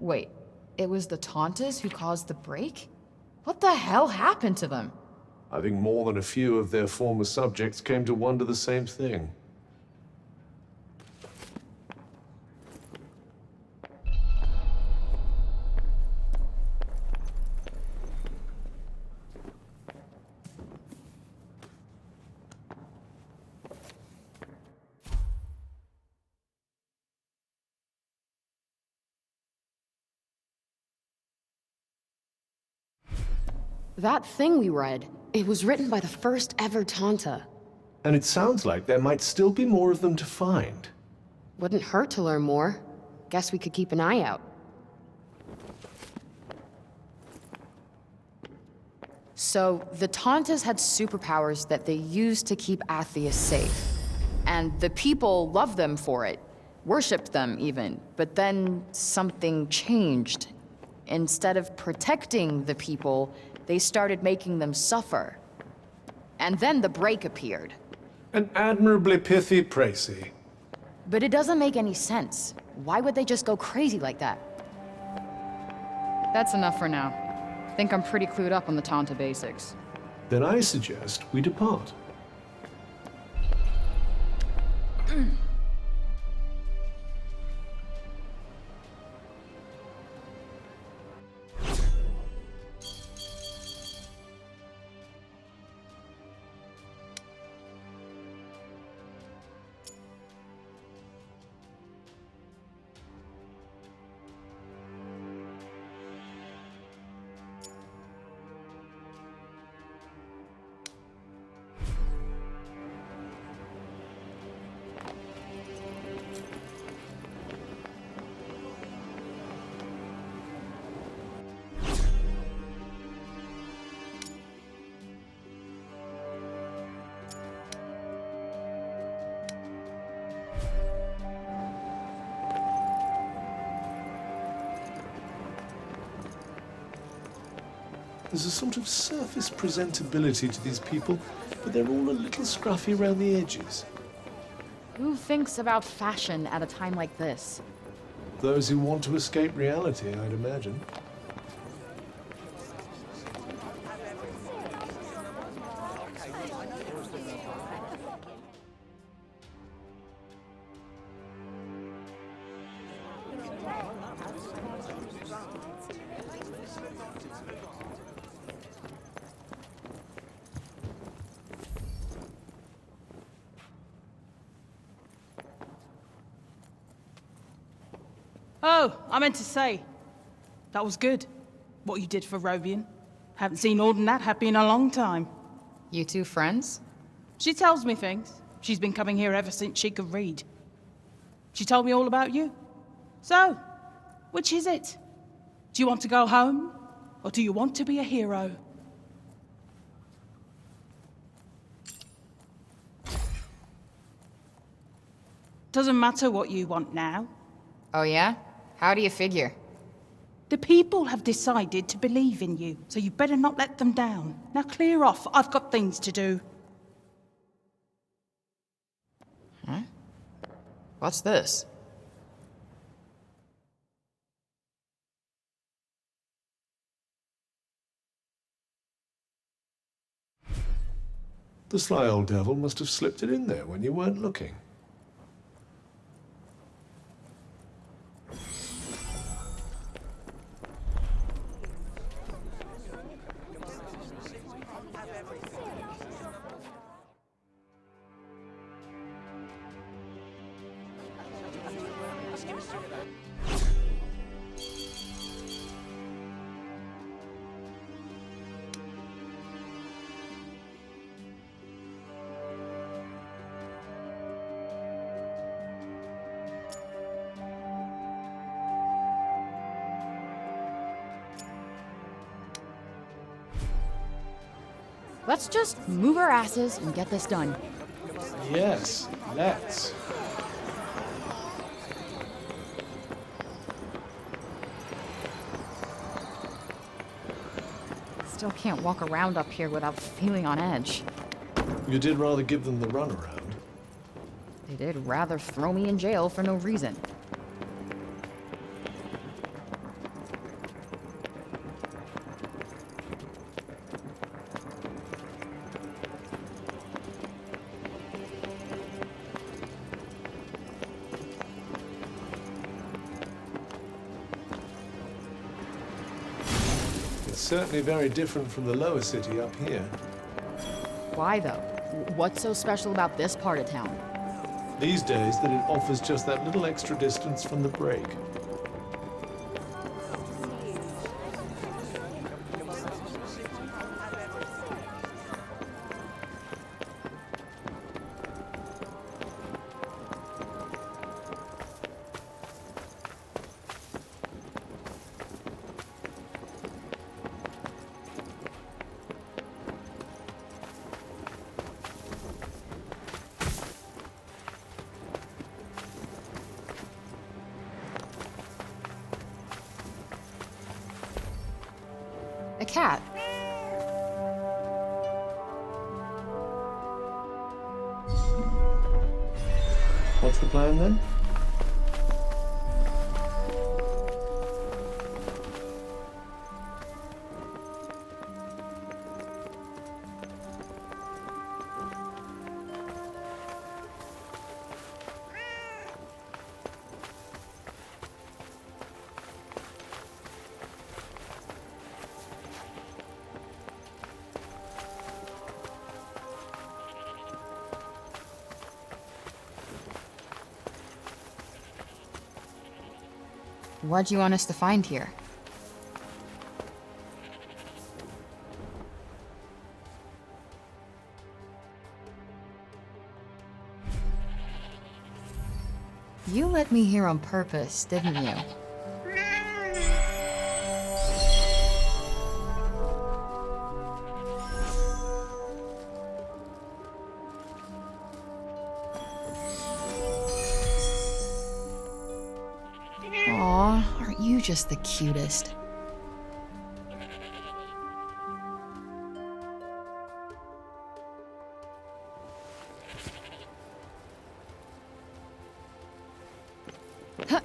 Wait, it was the Tauntas who caused the break? What the hell happened to them? I think more than a few of their former subjects came to wonder the same thing. That thing we read, it was written by the first ever Tanta. And it sounds like there might still be more of them to find. Wouldn't hurt to learn more. Guess we could keep an eye out. So, the Tantas had superpowers that they used to keep Athia safe. And the people loved them for it. Worshipped them, even. But then something changed. Instead of protecting the people, they started making them suffer. And then the break appeared. An admirably pithy précis. But it doesn't make any sense. Why would they just go crazy like that? That's enough for now. Think I'm pretty clued up on the Tanta basics. Then I suggest we depart. There's a sort of surface presentability to these people, but they're all a little scruffy around the edges. Who thinks about fashion at a time like this? Those who want to escape reality, I'd imagine. Oh, I meant to say, that was good, what you did for Robian. Haven't seen Auden that happy in a long time. You two friends? She tells me things. She's been coming here ever since she could read. She told me all about you. So, which is it? Do you want to go home, or do you want to be a hero? Doesn't matter what you want now. Oh yeah? How do you figure? The people have decided to believe in you, so you better not let them down. Now clear off, I've got things to do. Huh? What's this? The sly old devil must have slipped it in there when you weren't looking. Let's just move our asses and get this done. Yes, let's. Still can't walk around up here without feeling on edge. You did rather give them the runaround. They did rather throw me in jail for no reason. It's certainly very different from the lower city up here. Why though? What's so special about this part of town? These days, that it offers just that little extra distance from the break. A cat. What's the plan then? What do you want us to find here? You let me here on purpose, didn't you? Aw, aren't you just the cutest? Huh.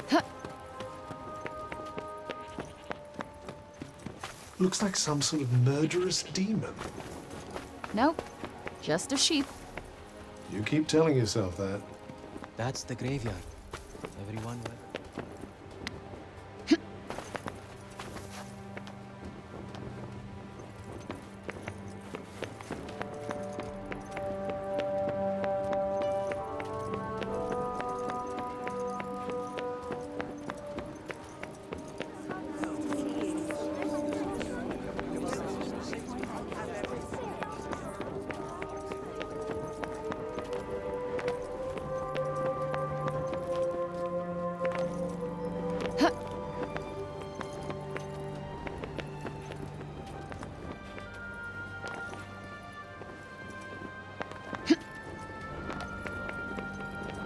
Huh. Looks like some sort of murderous demon. Nope, just a sheep. You keep telling yourself that. That's the graveyard. Everyone went.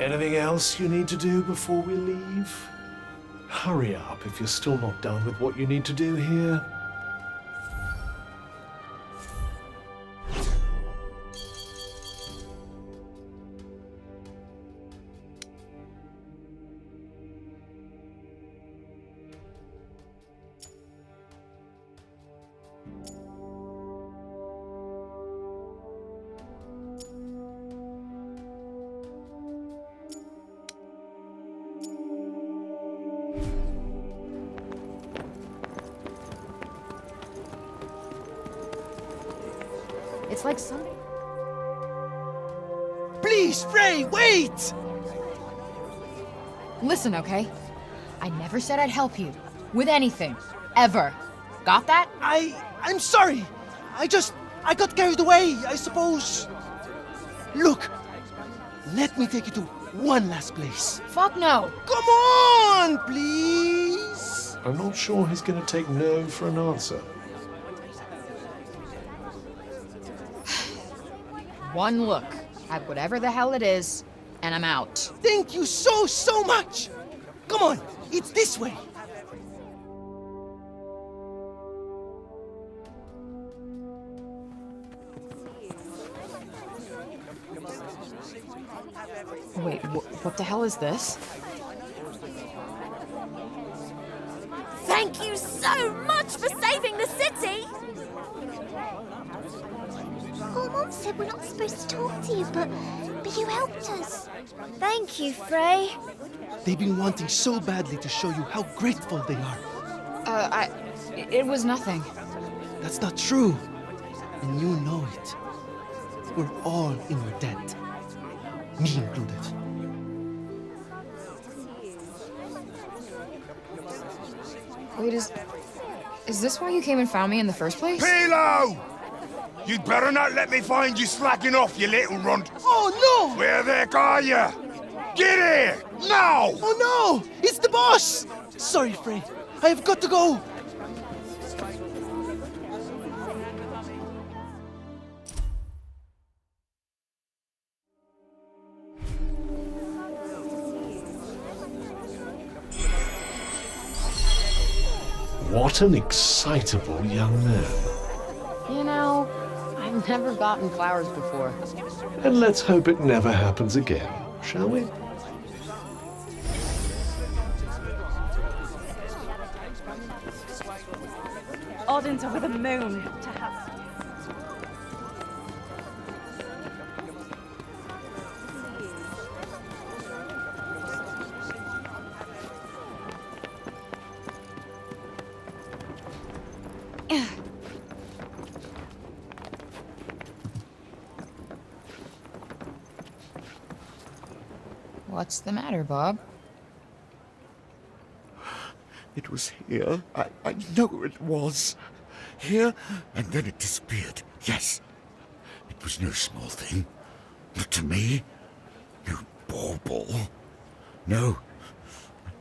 Anything else you need to do before we leave? Hurry up if you're still not done with what you need to do here. It's like somebody... Please, Frey, wait! Listen, okay? I never said I'd help you. With anything. Ever. Got that? I'm sorry. I got carried away, I suppose. Look, let me take you to one last place. Fuck no. Come on, please. I'm not sure he's going to take no for an answer. One look at whatever the hell it is, and I'm out. Thank you so much! Come on, it's this way! Wait, what the hell is this? Thank you so much for saving the city! Oh, Mom said we're not supposed to talk to you, but you helped us. Thank you, Frey. They've been wanting so badly to show you how grateful they are. It was nothing. That's not true. And you know it. We're all in your debt. Me included. Wait, is this why you came and found me in the first place? Pilo! You'd better not let me find you slacking off, you little runt. Oh, no! Where the heck are you? Get here! Now! Oh, no! It's the boss! Sorry, Frey. I have got to go. What an excitable young man. You know, I've never gotten flowers before. And let's hope it never happens again, shall we? Odin's over the moon to have... What's the matter, Bob? It was here. I know it was. Here, and then it disappeared. Yes. It was no small thing. Not to me. No bauble. No.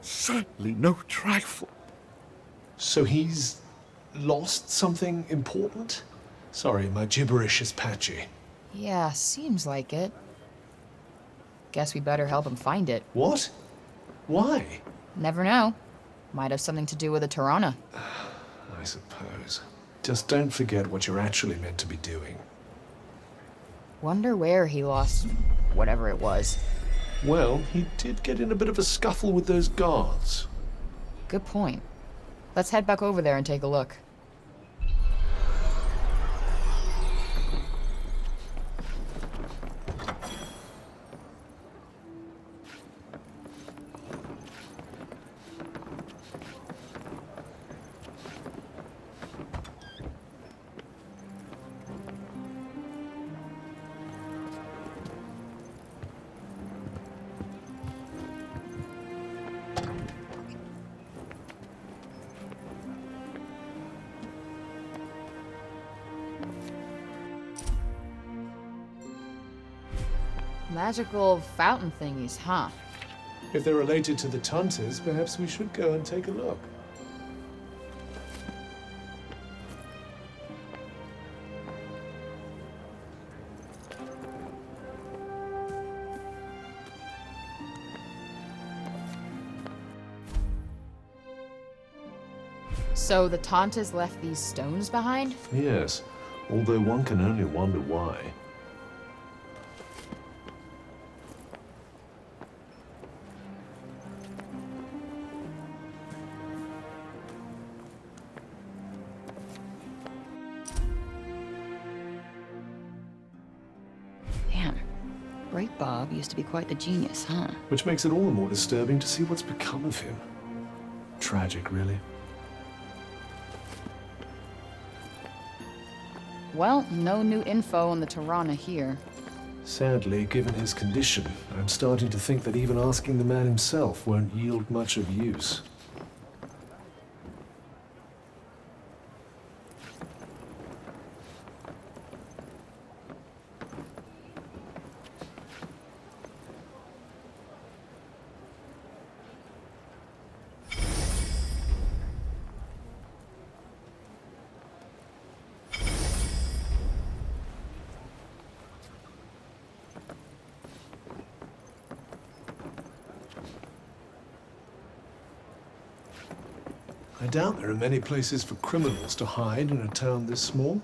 Certainly no trifle. So he's lost something important? Sorry, my gibberish is patchy. Yeah, seems like it. Guess we better help him find it. What? Why? Never know. Might have something to do with a Tirana. I suppose. Just don't forget what you're actually meant to be doing. Wonder where he lost whatever it was. Well, he did get in a bit of a scuffle with those guards. Good point. Let's head back over there and take a look. Magical fountain thingies, huh? If they're related to the Tunters, perhaps we should go and take a look. So the Tantas left these stones behind? Yes, although one can only wonder why. Damn. Great Bob used to be quite the genius, huh? Which makes it all the more disturbing to see what's become of him. Tragic, really. Well, no new info on the Tirana here. Sadly, given his condition, I'm starting to think that even asking the man himself won't yield much of use. I doubt there are many places for criminals to hide in a town this small.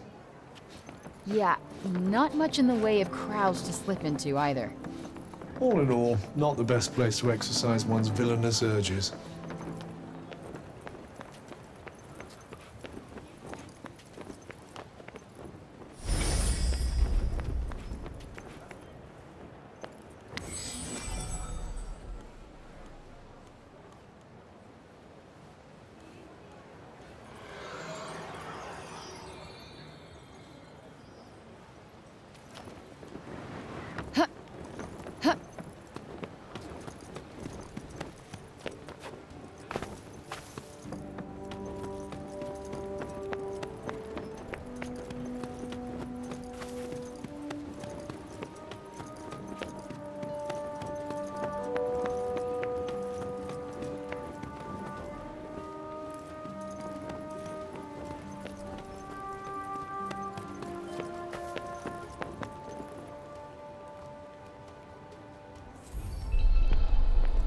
Yeah, not much in the way of crowds to slip into either. All in all, not the best place to exercise one's villainous urges.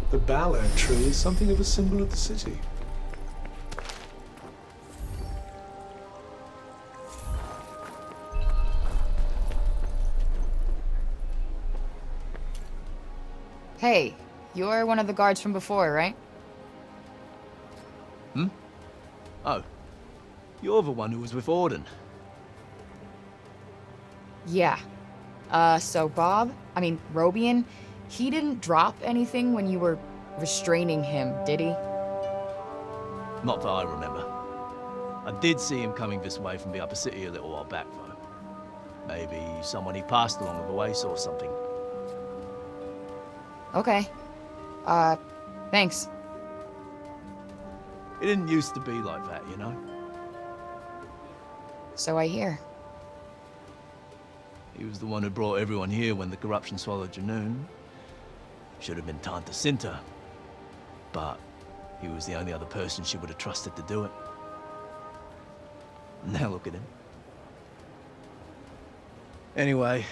The ballad tree is something of a symbol of the city. Hey, you're one of the guards from before, right? Hmm? Oh. You're the one who was with Orden. Yeah. So Robian, he didn't drop anything when you were restraining him, did he? Not that I remember. I did see him coming this way from the upper city a little while back, though. Maybe someone he passed along the way saw something. Okay. Thanks. It didn't used to be like that, you know? So I hear. He was the one who brought everyone here when the corruption swallowed Janoon. Should have been Tanta Cinta, but he was the only other person she would have trusted to do it. Now look at him. Anyway,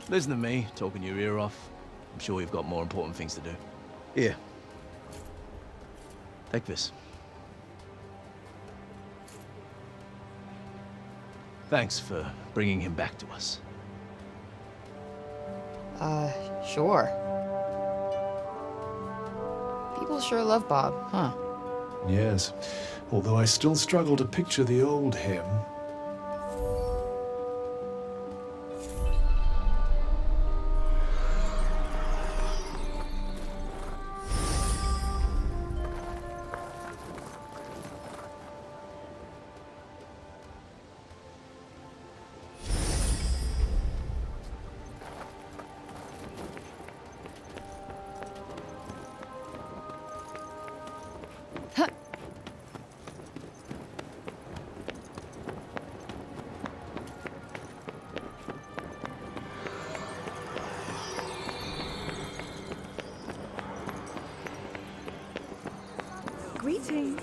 listen to me talking your ear off. I'm sure you've got more important things to do. Here. Take this. Thanks for bringing him back to us. Sure. People sure love Bob, huh? Yes, although I still struggle to picture the old him. Greetings.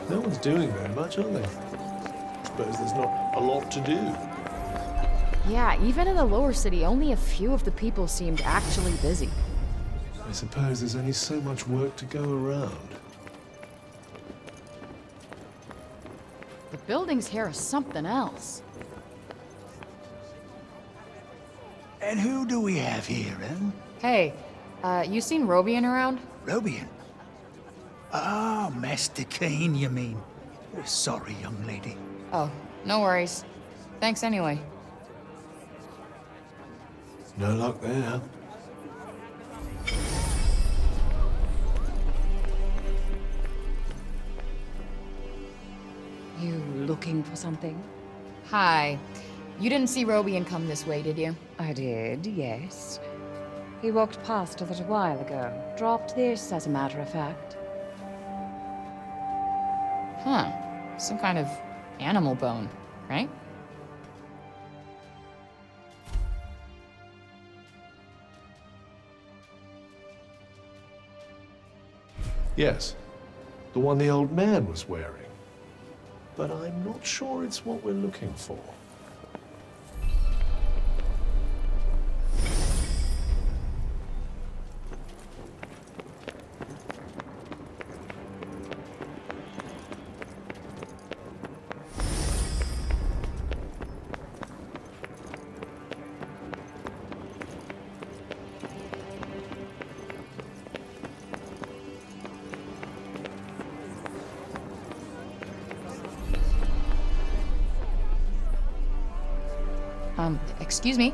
No one's doing very much, are they? Suppose there's not a lot to do. Yeah, even in the lower city, only a few of the people seemed actually busy. I suppose there's only so much work to go around. The buildings here are something else. And who do we have here, eh? Hey, you seen Robian around? Robian? Ah, Master Kane, you mean? Sorry, young lady. Oh, no worries. Thanks anyway. No luck there. You looking for something? Hi. You didn't see Robian come this way, did you? I did, yes. He walked past a little while ago. Dropped this, as a matter of fact. Huh. Some kind of animal bone, right? Yes, the one the old man was wearing. But I'm not sure it's what we're looking for. Excuse me?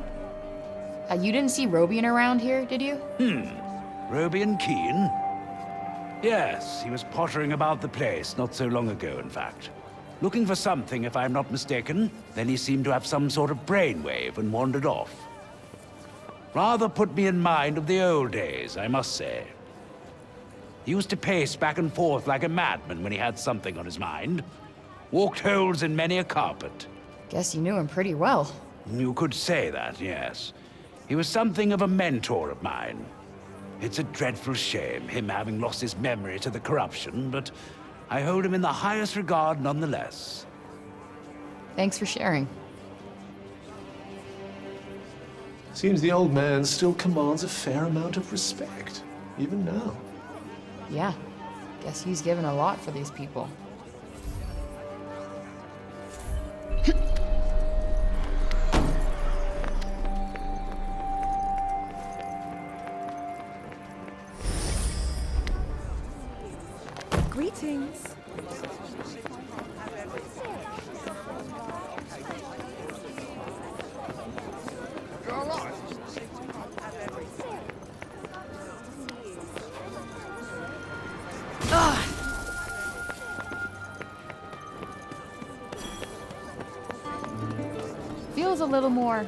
You didn't see Robian around here, did you? Robian Keene? Yes, he was pottering about the place not so long ago, in fact. Looking for something, if I'm not mistaken. Then he seemed to have some sort of brainwave and wandered off. Rather put me in mind of the old days, I must say. He used to pace back and forth like a madman when he had something on his mind. Walked holes in many a carpet. Guess you knew him pretty well. You could say that, yes. He was something of a mentor of mine. It's a dreadful shame, him having lost his memory to the corruption, but I hold him in the highest regard nonetheless. Thanks for sharing. Seems the old man still commands a fair amount of respect, even now. Yeah, guess he's given a lot for these people. Greetings. Feels a little more,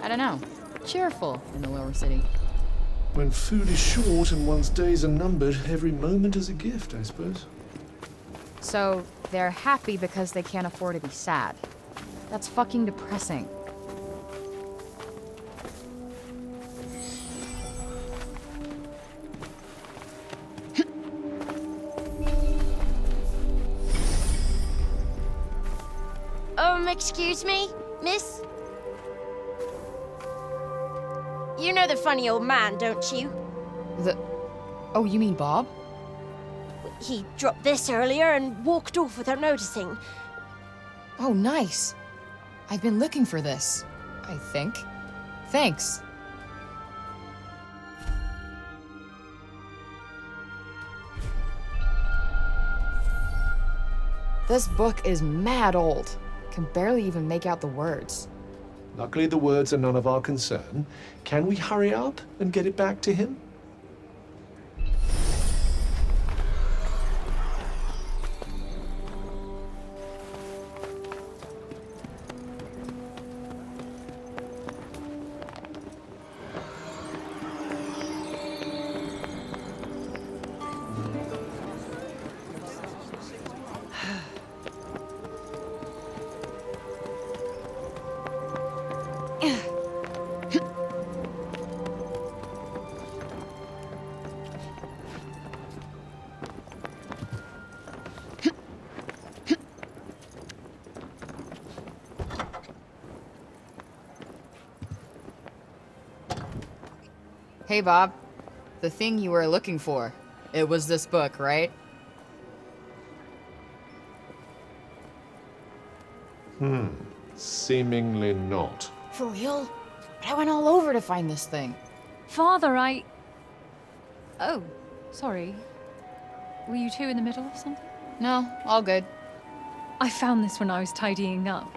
I don't know, cheerful in the lower city. When food is short and one's days are numbered, every moment is a gift, I suppose. So, they're happy because they can't afford to be sad. That's fucking depressing. Excuse me, miss? You know the funny old man, don't you? Oh, you mean Bob? He dropped this earlier and walked off without noticing. Oh, nice. I've been looking for this, I think. Thanks. This book is mad old. Can barely even make out the words. Luckily, the words are none of our concern. Can we hurry up and get it back to him? Hey, Bob. The thing you were looking for. It was this book, right? Seemingly not. For real? But I went all over to find this thing. Father, Oh, sorry. Were you two in the middle of something? No, all good. I found this when I was tidying up.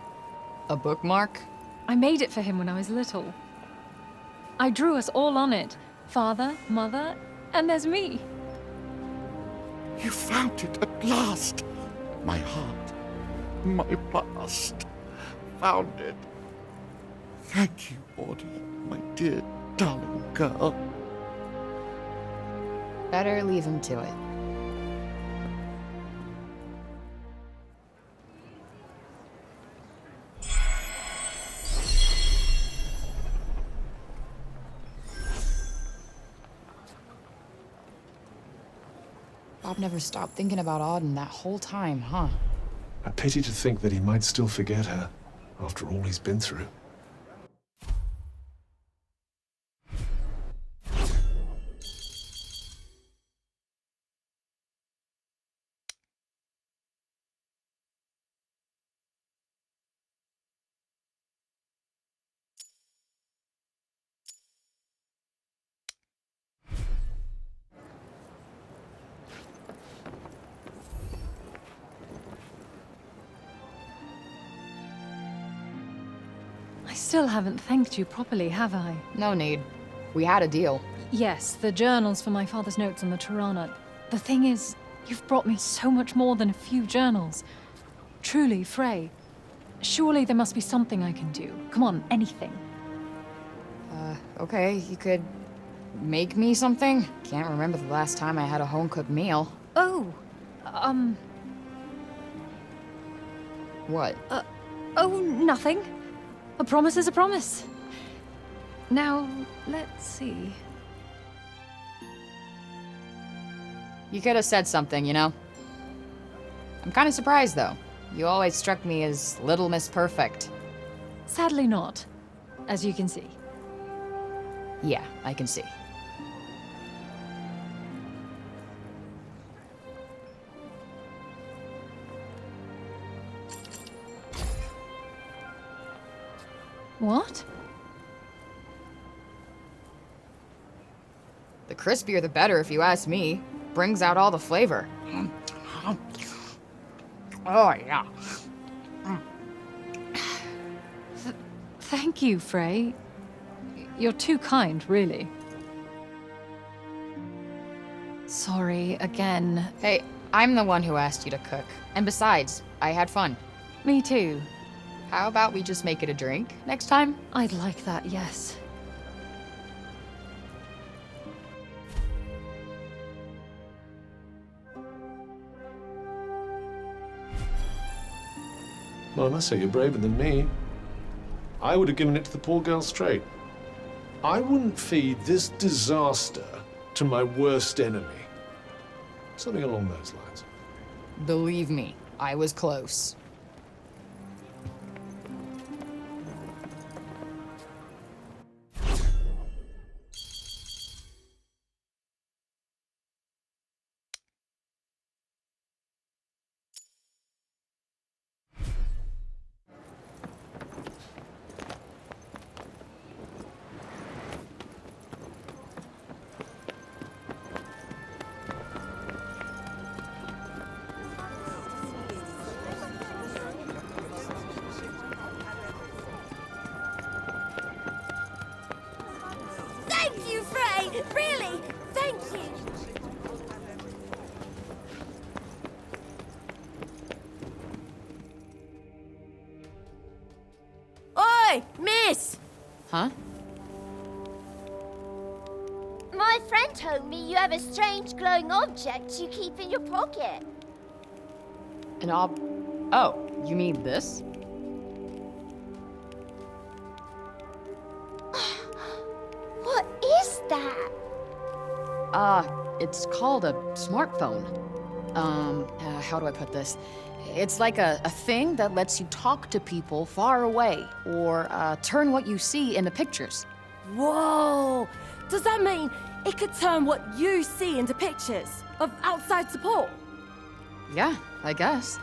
A bookmark? I made it for him when I was little. I drew us all on it. Father, Mother, and there's me. You found it at last. My heart, my past, found it. Thank you, Audie, my dear, darling girl. Better leave him to it. Bob never stopped thinking about Auden that whole time, huh? A pity to think that he might still forget her, after all he's been through. I still haven't thanked you properly, have I? No need. We had a deal. Yes, the journals for my father's notes on the Tirana. The thing is, you've brought me so much more than a few journals. Truly, Frey. Surely there must be something I can do. Come on, anything. Okay, you could make me something? Can't remember the last time I had a home-cooked meal. Oh, What? Oh, nothing. A promise is a promise. Now, let's see. You could have said something, you know? I'm kind of surprised, though. You always struck me as Little Miss Perfect. Sadly not, as you can see. Yeah, I can see. What? The crispier the better, if you ask me. Brings out all the flavor. Oh, yeah. Thank you, Frey. You're too kind, really. Sorry, again. Hey, I'm the one who asked you to cook. And besides, I had fun. Me too. How about we just make it a drink next time? I'd like that, yes. Well, I must say you're braver than me. I would have given it to the poor girl straight. I wouldn't feed this disaster to my worst enemy. Something along those lines. Believe me, I was close. Thank you, Frey! Really! Thank you! Oi! Miss! Huh? My friend told me you have a strange glowing object you keep in your pocket. An Oh, you mean this? What is that? It's called a smartphone. How do I put this? It's like a thing that lets you talk to people far away, or turn what you see into pictures. Whoa! Does that mean it could turn what you see into pictures of outside support? Yeah, I guess.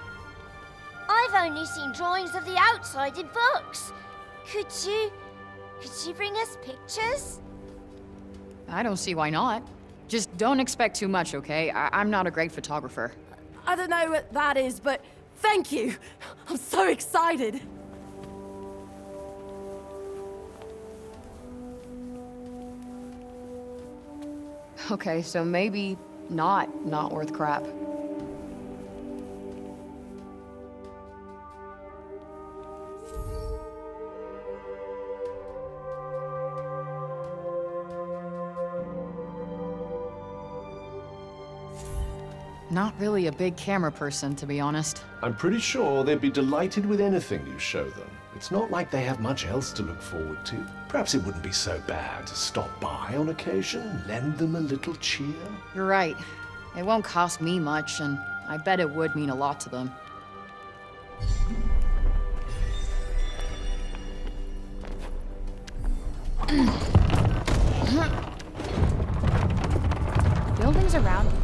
I've only seen drawings of the outside in books. Could you bring us pictures? I don't see why not. Just don't expect too much, okay? I'm not a great photographer. I don't know what that is, but thank you. I'm so excited. Okay, so maybe not worth crap. Not really a big camera person, to be honest. I'm pretty sure they'd be delighted with anything you show them. It's not like they have much else to look forward to. Perhaps it wouldn't be so bad to stop by on occasion, lend them a little cheer. You're right. It won't cost me much, and I bet it would mean a lot to them. Buildings around